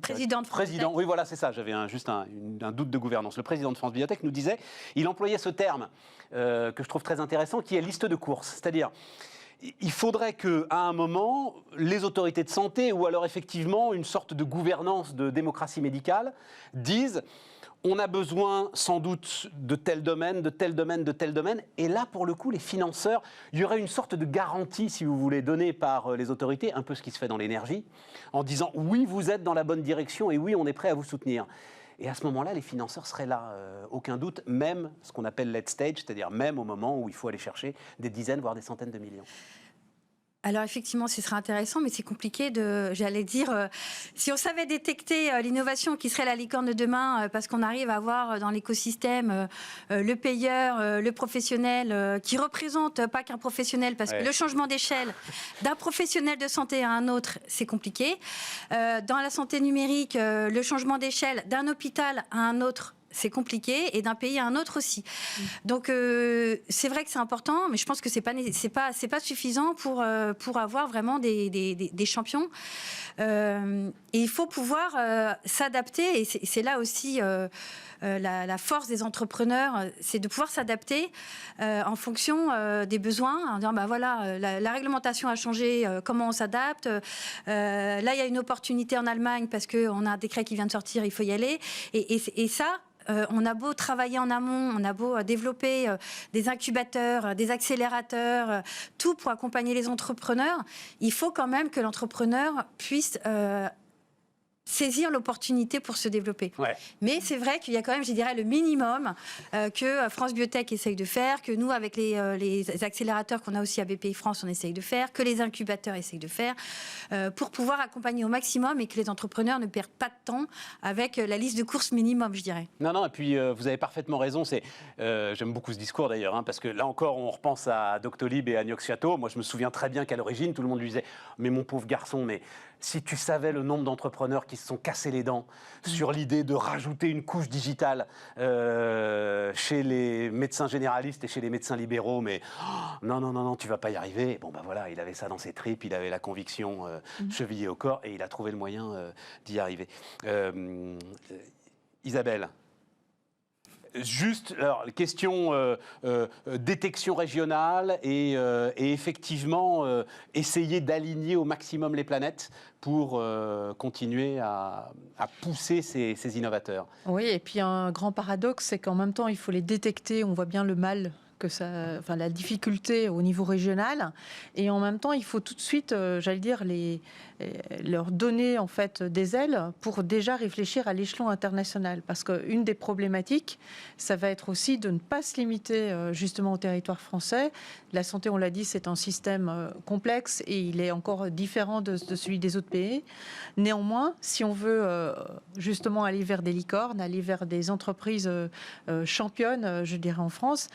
S5: président de France Biotech.
S1: Oui, voilà, c'est ça. J'avais juste un doute de gouvernance. Le président de France Biotech nous disait, il employait ce terme que je trouve très intéressant, qui est liste de courses. C'est-à-dire, il faudrait qu'à un moment, les autorités de santé, ou alors effectivement une sorte de gouvernance de démocratie médicale, disent: on a besoin sans doute de tel domaine, de tel domaine, de tel domaine. Et là, pour le coup, les financeurs, il y aurait une sorte de garantie, si vous voulez, donnée par les autorités, un peu ce qui se fait dans l'énergie, en disant oui, vous êtes dans la bonne direction et oui, on est prêt à vous soutenir. Et à ce moment-là, les financeurs seraient là, aucun doute, même ce qu'on appelle late stage, c'est-à-dire même au moment où il faut aller chercher des dizaines, voire des centaines de millions.
S5: Alors effectivement, ce serait intéressant, mais c'est compliqué j'allais dire, si on savait détecter l'innovation qui serait la licorne de demain, parce qu'on arrive à avoir dans l'écosystème le payeur, le professionnel, qui représente pas qu'un professionnel, parce que le changement d'échelle d'un professionnel de santé à un autre, c'est compliqué. Dans la santé numérique, le changement d'échelle d'un hôpital à un autre, c'est compliqué, et d'un pays à un autre aussi. Donc c'est vrai que c'est important, mais je pense que c'est pas suffisant pour avoir vraiment des champions. Et il faut pouvoir s'adapter, et c'est là aussi la force des entrepreneurs, c'est de pouvoir s'adapter en fonction des besoins, en disant voilà, la réglementation a changé, comment on s'adapte. Là, il y a une opportunité en Allemagne parce qu'on a un décret qui vient de sortir, il faut y aller. Et ça, on a beau travailler en amont, on a beau développer des incubateurs, des accélérateurs, tout pour accompagner les entrepreneurs, il faut quand même que l'entrepreneur puisse saisir l'opportunité pour se développer. Ouais. Mais c'est vrai qu'il y a quand même, je dirais, le minimum que France Biotech essaye de faire, que nous, avec les accélérateurs qu'on a aussi à BPI France, on essaye de faire, que les incubateurs essayent de faire, pour pouvoir accompagner au maximum et que les entrepreneurs ne perdent pas de temps avec la liste de courses minimum, je dirais.
S1: Non, et puis vous avez parfaitement raison. J'aime beaucoup ce discours d'ailleurs, parce que là encore, on repense à Doctolib et à Niox-Ciato. Moi, je me souviens très bien qu'à l'origine, tout le monde lui disait « Mais mon pauvre garçon, mais si tu savais le nombre d'entrepreneurs qui se sont cassés les dents sur l'idée de rajouter une couche digitale chez les médecins généralistes et chez les médecins libéraux, mais non, tu vas pas y arriver. » Bon, voilà, il avait ça dans ses tripes, il avait la conviction chevillée au corps et il a trouvé le moyen d'y arriver. Isabelle, juste, alors, question détection régionale et effectivement essayer d'aligner au maximum les planètes pour continuer à pousser ces innovateurs.
S3: Oui, et puis un grand paradoxe, c'est qu'en même temps, il faut les détecter, on voit bien le mal la difficulté au niveau régional, et en même temps il faut tout de suite, j'allais dire, leur donner en fait des ailes pour déjà réfléchir à l'échelon international, parce qu'une des problématiques, ça va être aussi de ne pas se limiter justement au territoire français. La santé, on l'a dit, c'est un système complexe et il est encore différent de celui des autres pays. Néanmoins, si on veut justement aller vers des licornes, aller vers des entreprises championnes, je dirais en France,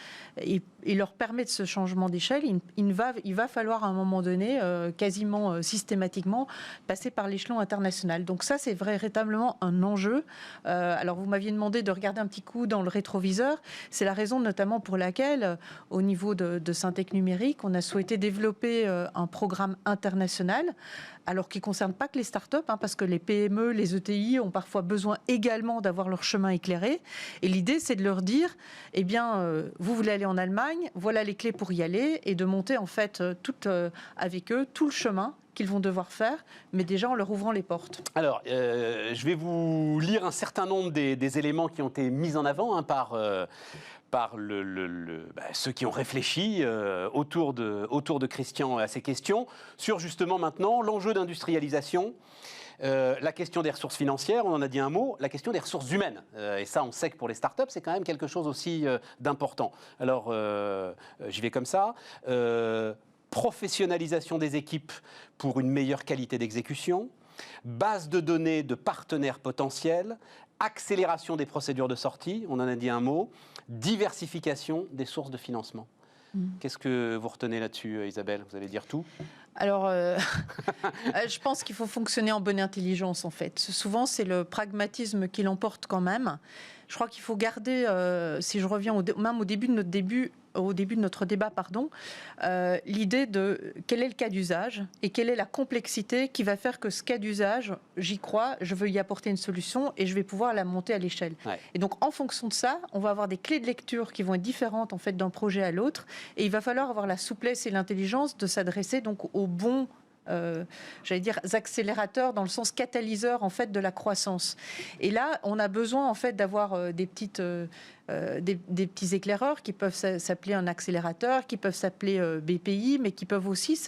S3: et leur permettre ce changement d'échelle, il va falloir à un moment donné, quasiment systématiquement, passer par l'échelon international. Donc ça, c'est véritablement un enjeu. Alors vous m'aviez demandé de regarder un petit coup dans le rétroviseur. C'est la raison notamment pour laquelle, au niveau de Syntec Numérique, on a souhaité développer un programme international, alors qui ne concerne pas que les startups, parce que les PME, les ETI ont parfois besoin également d'avoir leur chemin éclairé. Et l'idée, c'est de leur dire, eh bien, vous voulez aller en Allemagne, voilà les clés pour y aller, et de monter en fait avec eux tout le chemin qu'ils vont devoir faire, mais déjà en leur ouvrant les portes.
S1: Alors, je vais vous lire un certain nombre des éléments qui ont été mis en avant par par ceux qui ont réfléchi autour de Christian à ces questions, sur justement maintenant l'enjeu d'industrialisation, la question des ressources financières, on en a dit un mot, la question des ressources humaines. Et ça, on sait que pour les startups, c'est quand même quelque chose aussi d'important. Alors, j'y vais comme ça. Professionnalisation des équipes pour une meilleure qualité d'exécution, base de données de partenaires potentiels, accélération des procédures de sortie, on en a dit un mot, diversification des sources de financement. Qu'est-ce que vous retenez là-dessus, Isabelle? Vous allez dire tout?
S3: Alors, je pense qu'il faut fonctionner en bonne intelligence, en fait. Souvent, c'est le pragmatisme qui l'emporte quand même. Je crois qu'il faut garder, si je reviens même au début de notre débat, l'idée de quel est le cas d'usage et quelle est la complexité qui va faire que ce cas d'usage, j'y crois, je veux y apporter une solution et je vais pouvoir la monter à l'échelle. Ouais. Et donc, en fonction de ça, on va avoir des clés de lecture qui vont être différentes en fait d'un projet à l'autre, et il va falloir avoir la souplesse et l'intelligence de s'adresser donc aux bons accélérateurs dans le sens catalyseur en fait de la croissance. Et là, on a besoin en fait d'avoir des petits éclaireurs qui peuvent s'appeler un accélérateur, qui peuvent s'appeler BPI, mais qui peuvent aussi,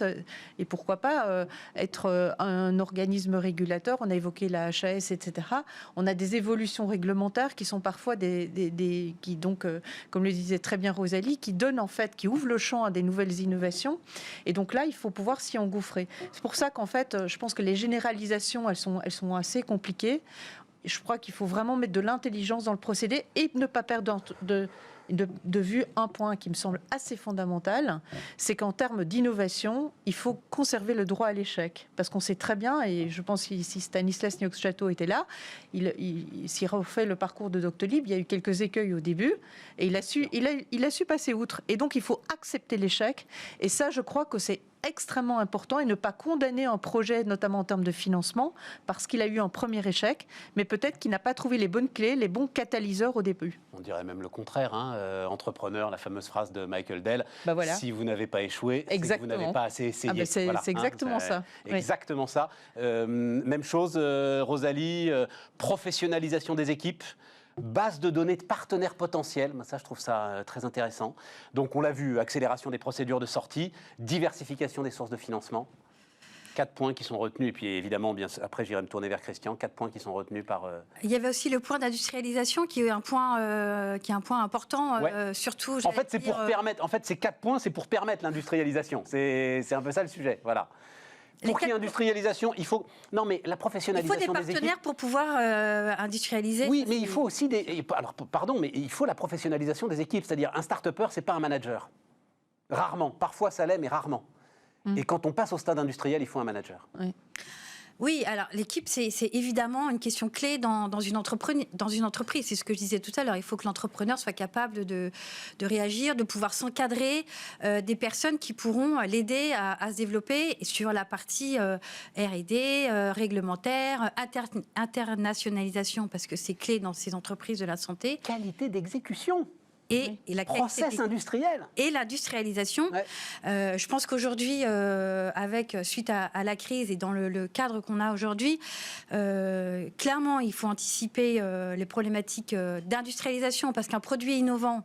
S3: et pourquoi pas, être un organisme régulateur. On a évoqué la HAS, etc. On a des évolutions réglementaires qui sont parfois qui donc, comme le disait très bien Rosalie, qui donnent en fait, qui ouvrent le champ à des nouvelles innovations. Et donc là, il faut pouvoir s'y engouffrer. C'est pour ça qu'en fait, je pense que les généralisations, elles sont assez compliquées. Je crois qu'il faut vraiment mettre de l'intelligence dans le procédé et ne pas perdre de vue un point qui me semble assez fondamental, c'est qu'en termes d'innovation, il faut conserver le droit à l'échec. Parce qu'on sait très bien, et je pense que si Stanislas Neufchâteau était là, s'il refait le parcours de Doctolib, il y a eu quelques écueils au début, et il a su passer outre. Et donc, il faut accepter l'échec. Et ça, je crois que c'est extrêmement important, et ne pas condamner un projet, notamment en termes de financement, parce qu'il a eu un premier échec, mais peut-être qu'il n'a pas trouvé les bonnes clés, les bons catalyseurs au début.
S1: On dirait même le contraire, entrepreneur, la fameuse phrase de Michael Dell,
S3: voilà.
S1: Si vous n'avez pas échoué, c'est que vous n'avez pas assez essayé.
S3: C'est exactement ça.
S1: Exactement ça. Même chose, Rosalie, professionnalisation des équipes. Base de données de partenaires potentiels, ça je trouve ça très intéressant. Donc on l'a vu, accélération des procédures de sortie, diversification des sources de financement. 4 points qui sont retenus, et puis évidemment, après j'irai me tourner vers Christian, 4 points qui sont retenus par...
S5: Il y avait aussi le point d'industrialisation qui est un point important, surtout...
S1: En fait, c'est pour permettre, ces 4 points, c'est pour permettre l'industrialisation. C'est un peu ça le sujet, voilà. Pour qu'il y ait industrialisation, il faut... Non, mais la professionnalisation des équipes...
S5: Il faut des partenaires pour pouvoir industrialiser.
S1: Oui, mais il faut aussi Alors, pardon, mais il faut la professionnalisation des équipes. C'est-à-dire, un start-upper, c'est pas un manager. Rarement. Parfois, ça l'est, mais rarement. Et quand on passe au stade industriel, il faut un manager.
S5: Oui, alors l'équipe, c'est évidemment une question clé dans une entreprise. C'est ce que je disais tout à l'heure. Il faut que l'entrepreneur soit capable de réagir, de pouvoir s'encadrer des personnes qui pourront l'aider à se développer sur la partie R&D, réglementaire, internationalisation, parce que c'est clé dans ces entreprises de la santé.
S1: Qualité d'exécution.
S5: Et la
S1: process industriel.
S5: Et l'industrialisation. Je pense qu'aujourd'hui, suite à la crise et dans le cadre qu'on a aujourd'hui, clairement, il faut anticiper les problématiques d'industrialisation, parce qu'un produit innovant,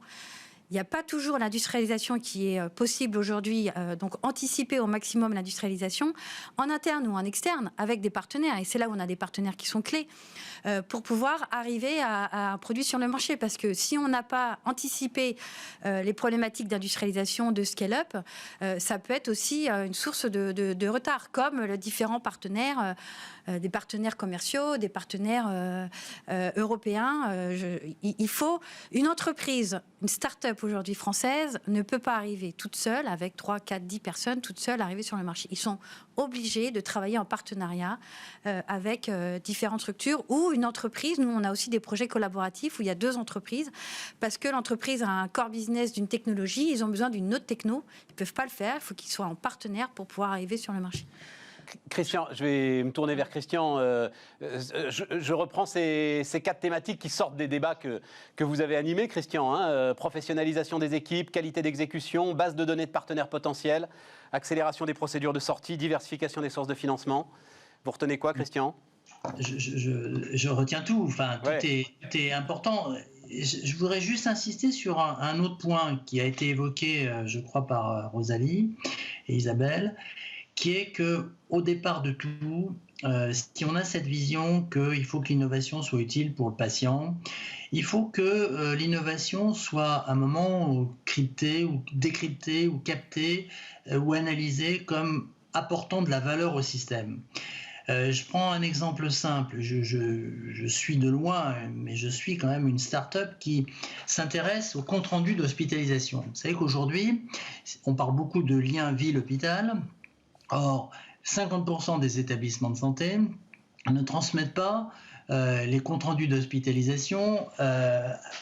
S5: il n'y a pas toujours l'industrialisation qui est possible aujourd'hui, donc anticiper au maximum l'industrialisation en interne ou en externe avec des partenaires. Et c'est là où on a des partenaires qui sont clés pour pouvoir arriver à un produit sur le marché. Parce que si on n'a pas anticipé les problématiques d'industrialisation, de scale-up, ça peut être aussi une source de retard, comme les différents partenaires, des partenaires commerciaux, des partenaires européens. Il faut une entreprise, une start-up aujourd'hui française ne peut pas arriver toute seule, avec 3, 4, 10 personnes, toute seule, arriver sur le marché. Ils sont obligés de travailler en partenariat avec différentes structures ou une entreprise. Nous, on a aussi des projets collaboratifs où il y a 2 entreprises, parce que l'entreprise a un core business d'une technologie, ils ont besoin d'une autre techno, ils ne peuvent pas le faire, il faut qu'ils soient en partenaire pour pouvoir arriver sur le marché.
S1: Christian, je vais me tourner vers Christian. Je reprends ces 4 thématiques qui sortent des débats que vous avez animés, Christian. Professionnalisation des équipes, qualité d'exécution, base de données de partenaires potentiels, accélération des procédures de sortie, diversification des sources de financement. Vous retenez quoi, Christian ?
S4: Je retiens tout. Enfin, tout est important. je voudrais juste insister sur un autre point qui a été évoqué, je crois, par Rosalie et Isabelle, qui est qu'au départ de tout, si on a cette vision qu'il faut que l'innovation soit utile pour le patient, il faut que l'innovation soit à un moment cryptée ou décryptée ou captée ou analysée comme apportant de la valeur au système. Je prends un exemple simple. Je suis de loin, mais je suis quand même une start-up qui s'intéresse au compte-rendu d'hospitalisation. Vous savez qu'aujourd'hui, on parle beaucoup de lien ville-hôpital. Or, 50% des établissements de santé ne transmettent pas les comptes rendus d'hospitalisation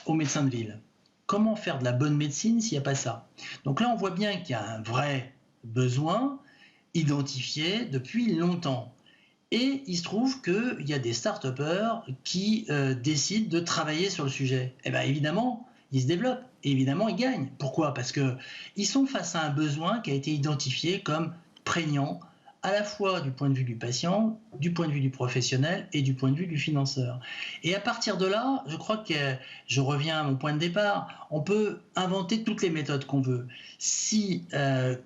S4: aux médecins de ville. Comment faire de la bonne médecine s'il n'y a pas ça? Donc là, on voit bien qu'il y a un vrai besoin identifié depuis longtemps. Et il se trouve qu'il y a des start-upers qui décident de travailler sur le sujet. Et bien évidemment, ils se développent. Et évidemment, ils gagnent. Pourquoi? Parce qu'ils sont face à un besoin qui a été identifié comme prégnant, à la fois du point de vue du patient, du point de vue du professionnel et du point de vue du financeur. Et à partir de là, je crois que je reviens à mon point de départ, on peut inventer toutes les méthodes qu'on veut. Si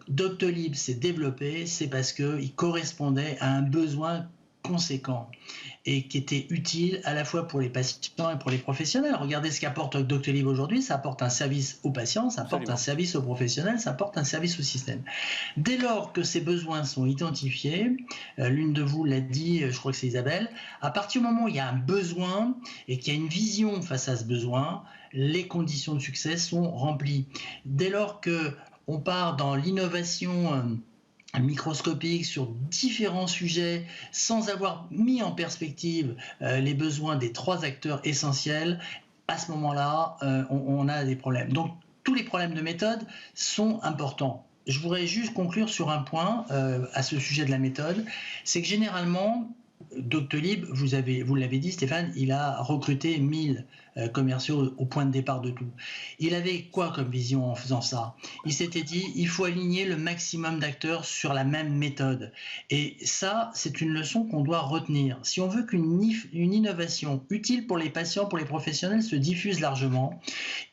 S4: Doctolib s'est développé, c'est parce qu'il correspondait à un besoin conséquent et qui était utile à la fois pour les patients et pour les professionnels. Regardez ce qu'apporte Doctolib aujourd'hui, ça apporte un service aux patients, ça apporte un service aux professionnels, ça apporte un service au système. Dès lors que ces besoins sont identifiés, l'une de vous l'a dit, je crois que c'est Isabelle, à partir du moment où il y a un besoin et qu'il y a une vision face à ce besoin, les conditions de succès sont remplies. Dès lors qu'on part dans l'innovation microscopique sur différents sujets sans avoir mis en perspective les besoins des 3 acteurs essentiels, à ce moment-là, on a des problèmes. Donc, tous les problèmes de méthode sont importants. Je voudrais juste conclure sur un point à ce sujet de la méthode, c'est que généralement, Doctolib, vous l'avez dit Stéphane, il a recruté 1000 commerciaux au point de départ de tout. Il avait quoi comme vision en faisant ça? Il s'était dit, il faut aligner le maximum d'acteurs sur la même méthode. Et ça, c'est une leçon qu'on doit retenir. Si on veut qu'une innovation utile pour les patients, pour les professionnels se diffuse largement,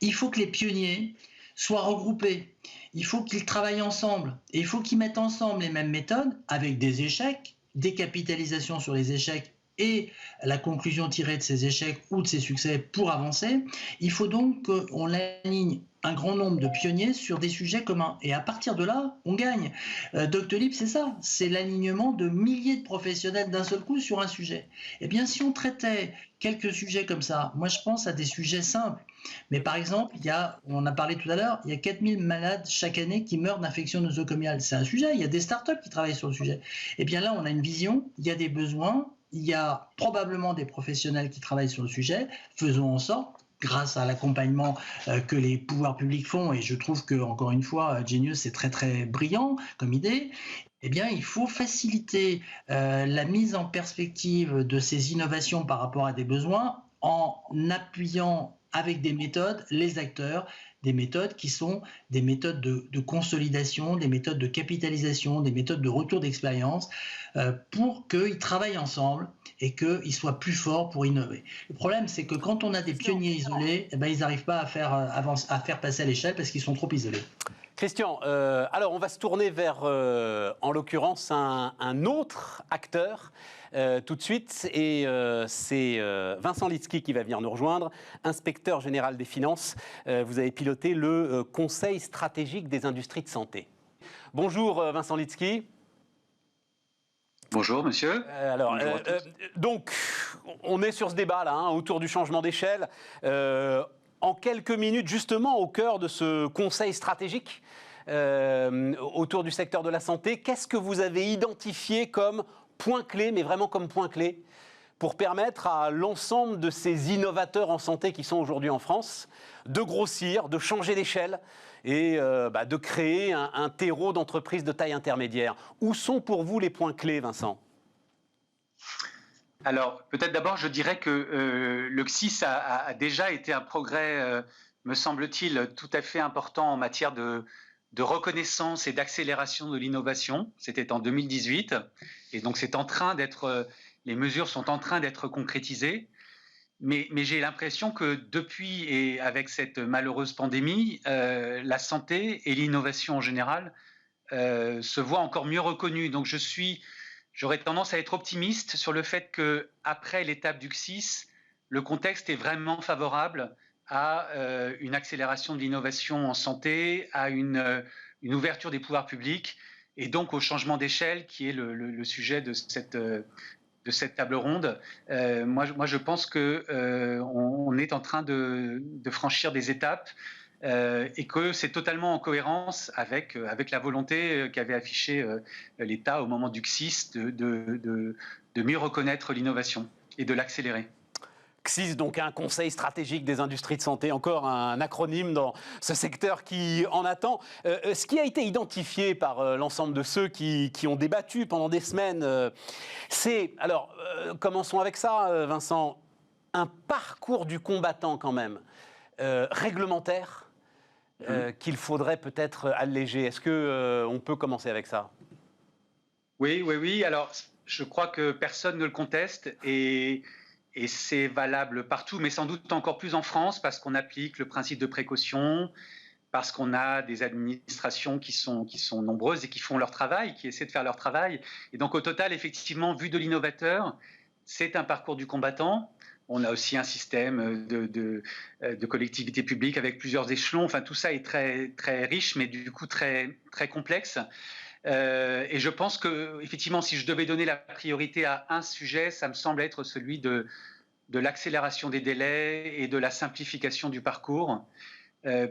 S4: il faut que les pionniers soient regroupés. Il faut qu'ils travaillent ensemble. Et il faut qu'ils mettent ensemble les mêmes méthodes avec des échecs, des capitalisations sur les échecs et la conclusion tirée de ces échecs ou de ces succès pour avancer. Il faut donc qu'on aligne un grand nombre de pionniers sur des sujets communs. Et à partir de là, on gagne. Doctolib, c'est ça. C'est l'alignement de milliers de professionnels d'un seul coup sur un sujet. Eh bien, si on traitait quelques sujets comme ça, moi je pense à des sujets simples. Mais par exemple, on a parlé tout à l'heure, il y a 4000 malades chaque année qui meurent d'infections nosocomiales. C'est un sujet, il y a des startups qui travaillent sur le sujet. Eh bien là, on a une vision, il y a des besoins, il y a probablement des professionnels qui travaillent sur le sujet. Faisons en sorte, grâce à l'accompagnement que les pouvoirs publics font, et je trouve que, encore une fois, Genius, c'est très très brillant comme idée, eh bien, il faut faciliter la mise en perspective de ces innovations par rapport à des besoins en appuyant avec des méthodes, les acteurs, des méthodes qui sont des méthodes de consolidation, des méthodes de capitalisation, des méthodes de retour d'expérience, pour qu'ils travaillent ensemble et qu'ils soient plus forts pour innover. Le problème, c'est que quand on a des pionniers isolés, eh ben, ils n'arrivent pas à faire passer à l'échelle parce qu'ils sont trop isolés.
S1: Christian, alors on va se tourner vers, en l'occurrence, un autre acteur tout de suite, et c'est Vincent Litsky qui va venir nous rejoindre, inspecteur général des finances. Vous avez piloté le Conseil stratégique des industries de santé. Bonjour Vincent Litsky.
S6: Bonjour monsieur.
S1: Bonjour donc, on est sur ce débat là, autour du changement d'échelle. En quelques minutes, justement, au cœur de ce conseil stratégique autour du secteur de la santé, qu'est-ce que vous avez identifié comme point clé, mais vraiment comme point clé, pour permettre à l'ensemble de ces innovateurs en santé qui sont aujourd'hui en France de grossir, de changer d'échelle et de créer un terreau d'entreprises de taille intermédiaire? Où sont pour vous les points clés, Vincent ?
S6: Alors, peut-être d'abord, je dirais que le CSIS a déjà été un progrès, me semble-t-il, tout à fait important en matière de reconnaissance et d'accélération de l'innovation. C'était en 2018, et donc c'est en train d'être, les mesures sont en train d'être concrétisées. Mais j'ai l'impression que depuis et avec cette malheureuse pandémie, la santé et l'innovation en général se voient encore mieux reconnues. Donc j'aurais tendance à être optimiste sur le fait qu'après l'étape du CSIS, le contexte est vraiment favorable à une accélération de l'innovation en santé, à une ouverture des pouvoirs publics et donc au changement d'échelle qui est le sujet de cette table ronde. Moi, je pense qu'on est en train de franchir des étapes et que c'est totalement en cohérence avec la volonté qu'avait affichée l'État au moment du CSIS de mieux reconnaître l'innovation et de l'accélérer.
S1: CSIS, donc un conseil stratégique des industries de santé, encore un acronyme dans ce secteur qui en attend. Ce qui a été identifié par l'ensemble de ceux qui ont débattu pendant des semaines, c'est, alors commençons avec ça Vincent, un parcours du combattant quand même, réglementaire, qu'il faudrait peut-être alléger. Est-ce qu'on peut commencer avec ça ?
S6: Oui. Alors, je crois que personne ne le conteste et c'est valable partout, mais sans doute encore plus en France parce qu'on applique le principe de précaution, parce qu'on a des administrations qui sont nombreuses et qui font leur travail, qui essaient de faire leur travail. Et donc au total, effectivement, vu de l'innovateur, c'est un parcours du combattant. On a aussi un système de collectivité publique avec plusieurs échelons. Enfin, tout ça est très, très riche, mais du coup très, très complexe. Et je pense que, effectivement, si je devais donner la priorité à un sujet, ça me semble être celui de l'accélération des délais et de la simplification du parcours,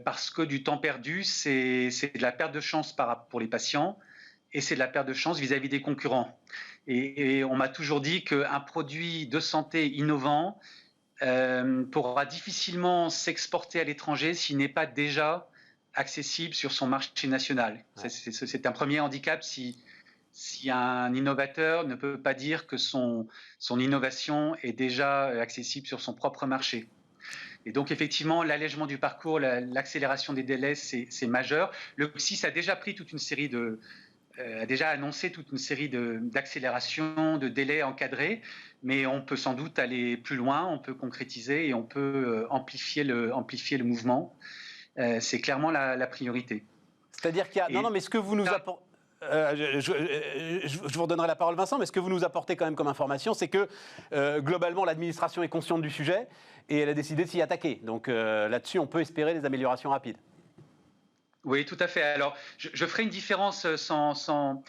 S6: parce que du temps perdu, c'est de la perte de chance pour les patients et c'est de la perte de chance vis-à-vis des concurrents. Et on m'a toujours dit qu'un produit de santé innovant pourra difficilement s'exporter à l'étranger s'il n'est pas déjà accessible sur son marché national. Ouais. C'est un premier handicap si un innovateur ne peut pas dire que son innovation est déjà accessible sur son propre marché. Et donc effectivement, l'allègement du parcours, l'accélération des délais, c'est majeur. Le CSIS a déjà pris toute une série a déjà annoncé toute une série d'accélérations, de délais encadrés, mais on peut sans doute aller plus loin, on peut concrétiser et on peut amplifier le mouvement. C'est clairement la priorité.
S1: C'est-à-dire qu'il y a... Non, mais ce que vous nous apportez... je vous redonnerai la parole, Vincent, mais ce que vous nous apportez quand même comme information, c'est que globalement, l'administration est consciente du sujet et elle a décidé de s'y attaquer. Donc là-dessus, on peut espérer des améliorations rapides.
S6: Oui, tout à fait. Alors, je ferai une différence sans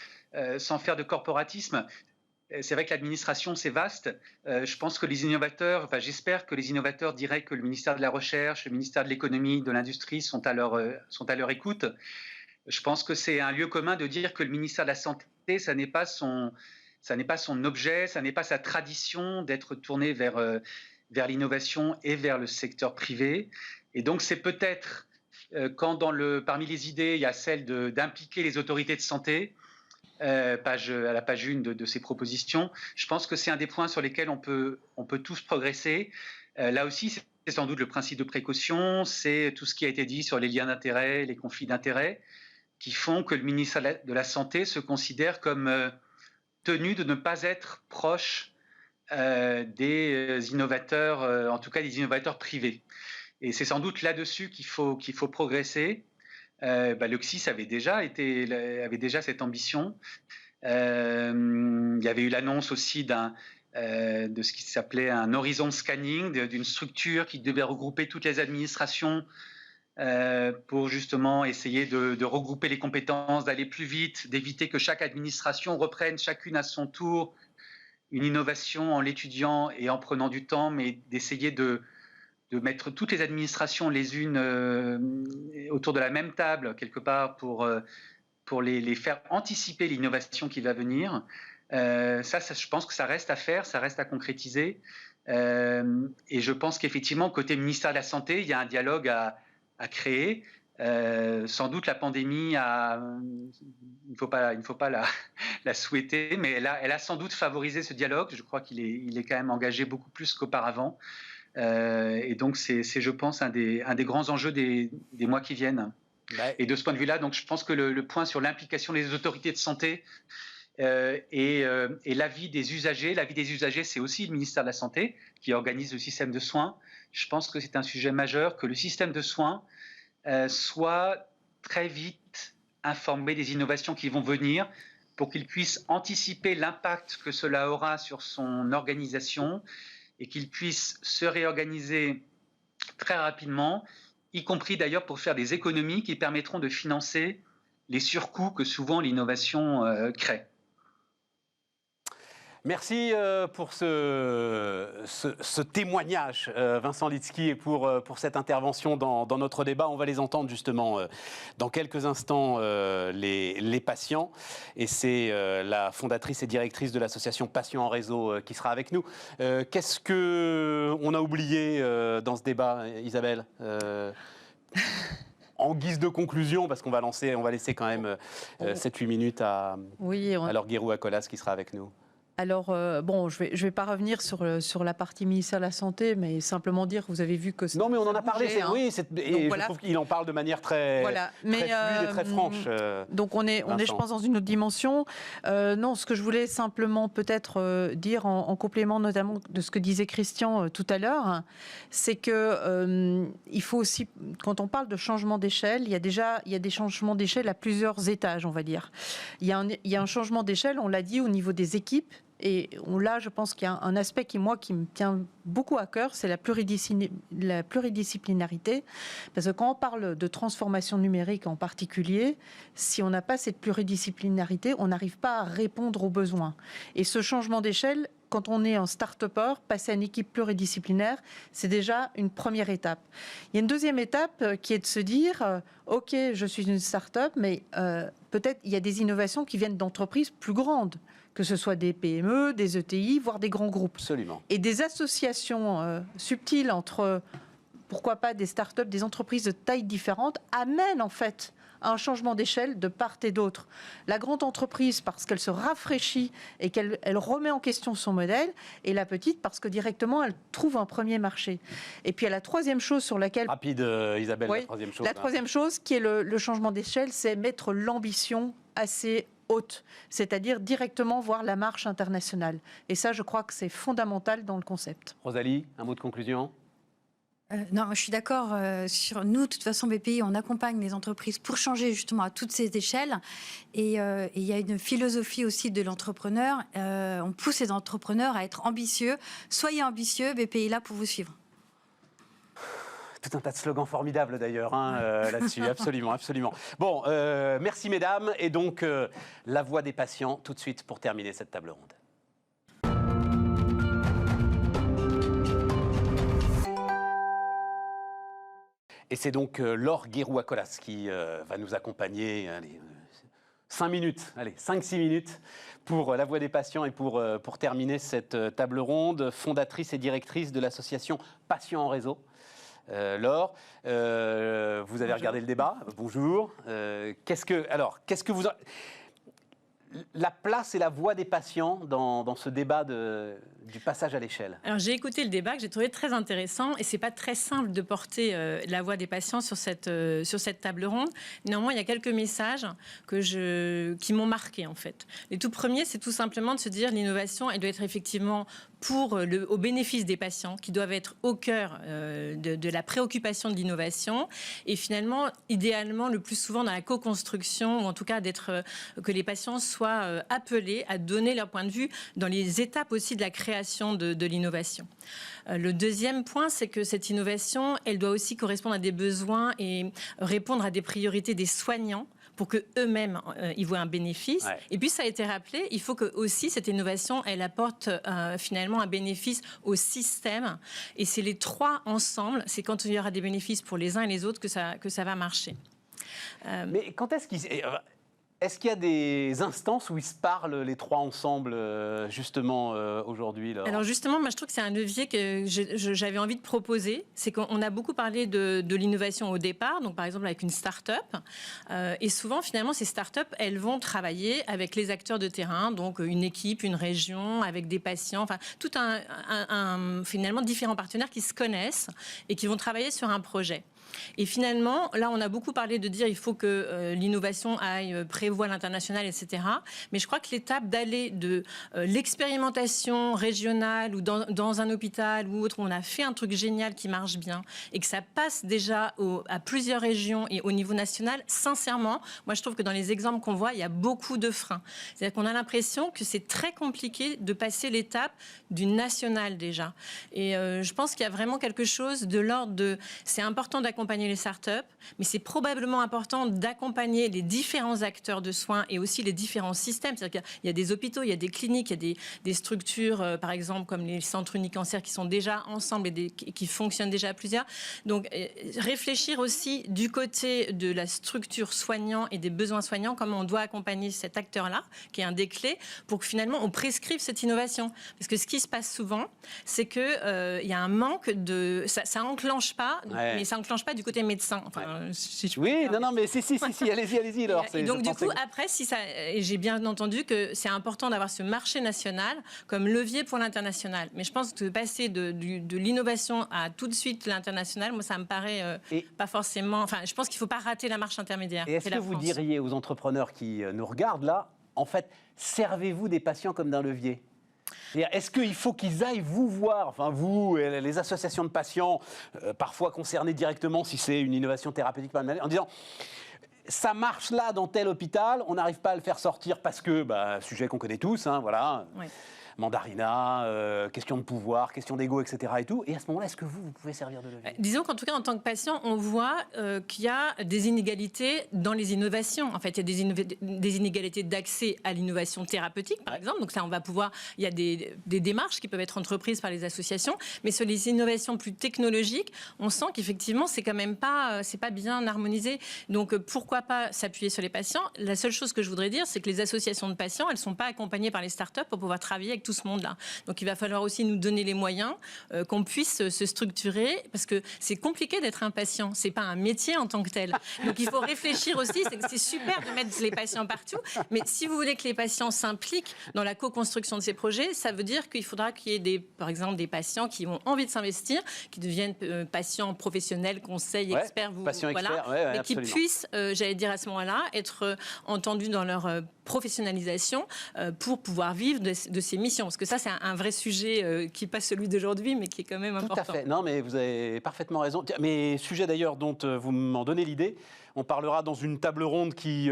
S6: faire de corporatisme. C'est vrai que l'administration, c'est vaste. Je pense que les innovateurs, j'espère que les innovateurs diraient que le ministère de la Recherche, le ministère de l'Économie, de l'Industrie sont à leur écoute. Je pense que c'est un lieu commun de dire que le ministère de la Santé, ça n'est pas son objet, ça n'est pas sa tradition d'être tourné vers l'innovation et vers le secteur privé. Et donc, c'est peut-être quand parmi les idées, il y a celle d'impliquer les autorités de santé, à la page 1 de ces propositions, je pense que c'est un des points sur lesquels on peut tous progresser. Là aussi, c'est sans doute le principe de précaution, c'est tout ce qui a été dit sur les liens d'intérêt, les conflits d'intérêt, qui font que le ministère de la Santé se considère comme tenu de ne pas être proche des innovateurs, en tout cas des innovateurs privés. Et c'est sans doute là-dessus qu'il faut progresser. Le CSIS avait déjà cette ambition. Il y avait eu l'annonce aussi de ce qui s'appelait un horizon scanning, d'une structure qui devait regrouper toutes les administrations pour justement essayer de regrouper les compétences, d'aller plus vite, d'éviter que chaque administration reprenne chacune à son tour une innovation en l'étudiant et en prenant du temps, mais d'essayer de mettre toutes les administrations les unes autour de la même table, quelque part, pour les faire anticiper l'innovation qui va venir. Ça, je pense que ça reste à faire, ça reste à concrétiser. Et je pense qu'effectivement, côté ministère de la Santé, il y a un dialogue à créer. Sans doute la pandémie, il ne faut pas la souhaiter, mais elle a sans doute favorisé ce dialogue. Je crois qu'il est quand même engagé beaucoup plus qu'auparavant. Et donc, c'est, je pense, un des grands enjeux des mois qui viennent. Et de ce point de vue-là, donc, je pense que le point sur l'implication des autorités de santé et l'avis des usagers. L'avis des usagers, c'est aussi le ministère de la Santé qui organise le système de soins. Je pense que c'est un sujet majeur, que le système de soins soit très vite informé des innovations qui vont venir pour qu'il puisse anticiper l'impact que cela aura sur son organisation et qu'il puisse se réorganiser très rapidement, y compris d'ailleurs pour faire des économies qui permettront de financer les surcoûts que souvent l'innovation crée.
S1: Merci pour ce témoignage, Vincent Litsky, et pour cette intervention dans notre débat. On va les entendre justement dans quelques instants, les patients. Et c'est la fondatrice et directrice de l'association Patients en Réseau qui sera avec nous. Qu'est-ce qu'on a oublié dans ce débat, Isabelle en guise de conclusion, parce qu'on va laisser quand même 7-8 minutes à Laure Guérou-Acolas qui sera avec nous.
S3: Alors, bon, je vais pas revenir sur la partie ministère de la Santé, mais simplement dire que vous avez vu que...
S1: Non, mais on en a parlé, et je trouve qu'il en parle de manière très fluide et très franche.
S3: Donc on est, je pense, dans une autre dimension. Non, ce que je voulais simplement peut-être dire en complément notamment de ce que disait Christian tout à l'heure, c'est que il faut aussi, quand on parle de changement d'échelle, il y a des changements d'échelle à plusieurs étages, on va dire. Il y a un changement d'échelle, on l'a dit, au niveau des équipes. Et là, je pense qu'il y a un aspect qui me tient beaucoup à cœur, c'est la pluridisciplinarité. Parce que quand on parle de transformation numérique en particulier, si on n'a pas cette pluridisciplinarité, on n'arrive pas à répondre aux besoins. Et ce changement d'échelle, quand on est un start-upper, passer à une équipe pluridisciplinaire, c'est déjà une première étape. Il y a une deuxième étape qui est de se dire, OK, je suis une start-up, mais peut-être il y a des innovations qui viennent d'entreprises plus grandes, que ce soit des PME, des ETI, voire des grands groupes.
S1: Absolument.
S3: Et des associations subtiles entre, pourquoi pas, des start-up, des entreprises de tailles différentes, amènent en fait à un changement d'échelle de part et d'autre. La grande entreprise, parce qu'elle se rafraîchit et qu'elle remet en question son modèle, et la petite, parce que directement, elle trouve un premier marché. Et puis, il y a la troisième chose sur laquelle...
S1: Rapide, Isabelle,
S3: oui,
S1: la troisième chose.
S3: La troisième chose, qui est le changement d'échelle, c'est mettre l'ambition assez haute, c'est-à-dire directement voir la marche internationale. Et ça, je crois que c'est fondamental dans le concept.
S1: Rosalie, un mot de conclusion ?
S5: Non, je suis d'accord. Sur nous, de toute façon, BPI, on accompagne les entreprises pour changer justement à toutes ces échelles. Et il y a une philosophie aussi de l'entrepreneur. On pousse les entrepreneurs à être ambitieux. Soyez ambitieux, BPI est là pour vous suivre.
S1: Tout un tas de slogans formidables d'ailleurs là-dessus, absolument, absolument. Bon, merci mesdames, et donc la voix des patients tout de suite pour terminer cette table ronde. Et c'est donc Laure Guérou-Acolas qui va nous accompagner. 5 minutes, allez, 5-6 minutes pour la voix des patients et pour terminer cette table ronde, fondatrice et directrice de l'association Patients en Réseau. Laure, vous avez regardé le débat. Bonjour. Qu'est-ce que vous... La place et la voix des patients dans ce débat du passage à l'échelle.
S7: Alors j'ai écouté le débat que j'ai trouvé très intéressant et c'est pas très simple de porter la voix des patients sur cette table ronde. Néanmoins, il y a quelques messages qui m'ont marqué en fait. Le tout premier, c'est tout simplement de se dire l'innovation, elle doit être effectivement au bénéfice des patients qui doivent être au cœur de la préoccupation de l'innovation et finalement, idéalement, le plus souvent dans la co-construction ou en tout cas que les patients soient appelés à donner leur point de vue dans les étapes aussi de la création de l'innovation. Le deuxième point, c'est que cette innovation, elle doit aussi correspondre à des besoins et répondre à des priorités des soignants pour qu'eux-mêmes y voient un bénéfice. Ouais. Et puis, ça a été rappelé, il faut que aussi cette innovation, elle apporte finalement un bénéfice au système. Et c'est les trois ensemble, c'est quand il y aura des bénéfices pour les uns et les autres que ça va marcher.
S1: Mais quand est-ce qu'il y a des instances où ils se parlent les trois ensemble, justement, aujourd'hui là ?
S7: Alors justement, moi je trouve que c'est un levier que j'avais envie de proposer. C'est qu'on a beaucoup parlé de l'innovation au départ, donc par exemple avec une start-up. Et souvent, finalement, ces start-up, elles vont travailler avec les acteurs de terrain, donc une équipe, une région, avec des patients, enfin tout finalement différents partenaires qui se connaissent et qui vont travailler sur un projet. Et finalement, là, on a beaucoup parlé de dire il faut que l'innovation prévoie l'international, etc. Mais je crois que l'étape d'aller de l'expérimentation régionale ou dans un hôpital ou autre, où on a fait un truc génial qui marche bien et que ça passe déjà à plusieurs régions et au niveau national, sincèrement, moi je trouve que dans les exemples qu'on voit, il y a beaucoup de freins. C'est-à-dire qu'on a l'impression que c'est très compliqué de passer l'étape du national déjà. Et je pense qu'il y a vraiment quelque chose de l'ordre de... C'est important d'accompagner les startups, mais c'est probablement important d'accompagner les différents acteurs de soins et aussi les différents systèmes. C'est-à-dire qu'il y a des hôpitaux, il y a des cliniques, il y a des structures, par exemple, comme les centres unicancer qui sont déjà ensemble et qui fonctionnent déjà à plusieurs. Donc, réfléchir aussi du côté de la structure soignant et des besoins soignants, comment on doit accompagner cet acteur-là, qui est un des clés, pour que finalement, on prescrive cette innovation. Parce que ce qui se passe souvent, c'est qu'il y a un manque de... Ça n'enclenche pas, mais ça n'enclenche pas du côté médecin. Enfin, si je
S1: oui, non, mais si, allez-y. Alors,
S7: et donc, du coup, après, et j'ai bien entendu que c'est important d'avoir ce marché national comme levier pour l'international. Mais je pense que passer de l'innovation à tout de suite l'international, moi, ça me paraît pas forcément... Enfin, je pense qu'il ne faut pas rater la marche intermédiaire.
S1: Et est-ce que vous diriez aux entrepreneurs qui nous regardent là, en fait, servez-vous des patients comme d'un levier ? Est-ce qu'il faut qu'ils aillent vous voir, enfin vous, les associations de patients, parfois concernés directement si c'est une innovation thérapeutique, en disant ça marche là dans tel hôpital, on n'arrive pas à le faire sortir parce que, sujet qu'on connaît tous, hein, voilà. Oui. Mandarinat, question de pouvoir, question d'ego, etc. et tout. Et à ce moment-là, est-ce que vous pouvez servir de levier ?
S7: Disons qu'en tout cas, en tant que patient, on voit qu'il y a des inégalités dans les innovations. En fait, il y a des inégalités d'accès à l'innovation thérapeutique, par exemple. Donc ça, on va pouvoir... Il y a des démarches qui peuvent être entreprises par les associations. Mais sur les innovations plus technologiques, on sent qu'effectivement, c'est quand même pas, c'est pas bien harmonisé. Donc pourquoi pas s'appuyer sur les patients ? La seule chose que je voudrais dire, c'est que les associations de patients, elles ne sont pas accompagnées par les startups pour pouvoir travailler avec tout ce monde-là. Donc il va falloir aussi nous donner les moyens, qu'on puisse se structurer, parce que c'est compliqué d'être un patient, c'est pas un métier en tant que tel. Donc il faut réfléchir aussi, c'est super de mettre les patients partout, mais si vous voulez que les patients s'impliquent dans la co-construction de ces projets, ça veut dire qu'il faudra qu'il y ait par exemple des patients qui ont envie de s'investir, qui deviennent patients professionnels, conseils, experts,
S1: patients
S7: voilà,
S1: experts,
S7: mais qui puissent, j'allais dire à ce moment-là, être entendus dans leur professionnalisation pour pouvoir vivre de ces missions. Parce que ça, c'est un vrai sujet qui n'est pas celui d'aujourd'hui, mais qui est quand même important.
S1: Tout à fait. Non, mais vous avez parfaitement raison. Mais sujet d'ailleurs dont vous m'en donnez l'idée, on parlera dans une table ronde qui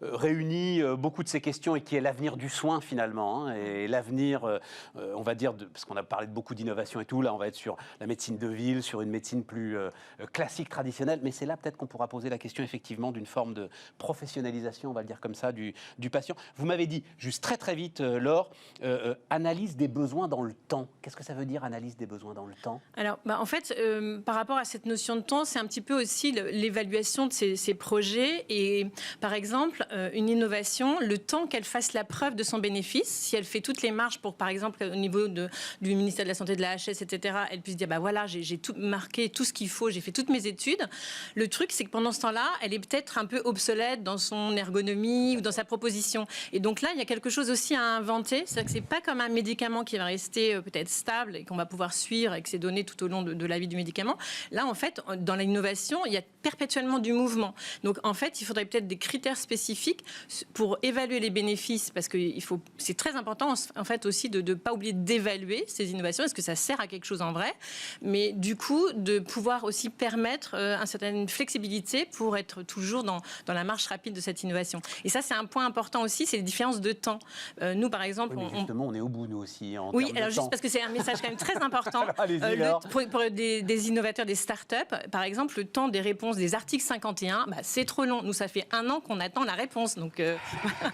S1: réunit beaucoup de ces questions et qui est l'avenir du soin finalement. Hein, et l'avenir, on va dire, parce qu'on a parlé de beaucoup d'innovation et tout, là on va être sur la médecine de ville, sur une médecine plus classique, traditionnelle. Mais c'est là peut-être qu'on pourra poser la question effectivement d'une forme de professionnalisation, on va le dire comme ça, du patient. Vous m'avez dit, juste très vite, Laure, analyse des besoins dans le temps. Qu'est-ce que ça veut dire, analyse des besoins dans le temps ?
S7: Alors, en fait, par rapport à cette notion de temps, c'est un petit peu aussi l'évaluation de ces projets. Et par exemple, une innovation, le temps qu'elle fasse la preuve de son bénéfice, si elle fait toutes les marges pour, par exemple, au niveau du ministère de la Santé, de la HS, etc., elle puisse dire, voilà, j'ai tout marqué, tout ce qu'il faut, j'ai fait toutes mes études. Le truc, c'est que pendant ce temps-là, elle est peut-être un peu obsolète dans son ergonomie ou dans sa proposition. Et donc là, il y a quelque chose aussi à inventer. C'est-à-dire que c'est pas comme un médicament qui va rester peut-être stable et qu'on va pouvoir suivre avec ses données tout au long de la vie du médicament. Là, en fait, dans l'innovation, il y a perpétuellement du mouvement. Donc, en fait, il faudrait peut-être des critères spécifiques pour évaluer les bénéfices, parce que c'est très important, en fait, aussi de ne pas oublier d'évaluer ces innovations. Est-ce que ça sert à quelque chose en vrai ? Mais du coup, de pouvoir aussi permettre une certaine flexibilité pour être toujours dans la marche rapide de cette innovation. Et ça, c'est un point important aussi, c'est les différences de temps. Nous, par exemple...
S1: Oui, justement, on est au bout, nous aussi, en
S7: oui,
S1: termes
S7: alors
S1: de
S7: juste
S1: temps.
S7: parce que c'est un message quand même très important. Pour des innovateurs, des startups, par exemple, le temps des réponses des articles 51, c'est trop long. Nous, ça fait 1 an qu'on attend la réponse. Donc,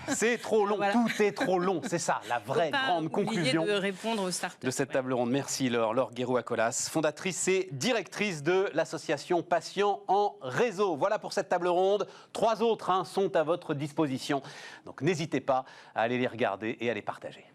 S1: c'est trop long, voilà. Tout est trop long. C'est ça, la vraie grande conclusion
S7: de répondre aux startups,
S1: de cette table ronde. Merci Laure Guéroux-Acolas, fondatrice et directrice de l'association Patients en Réseau. Voilà pour cette table ronde. 3 autres sont à votre disposition. Donc n'hésitez pas à aller les regarder et à les partager.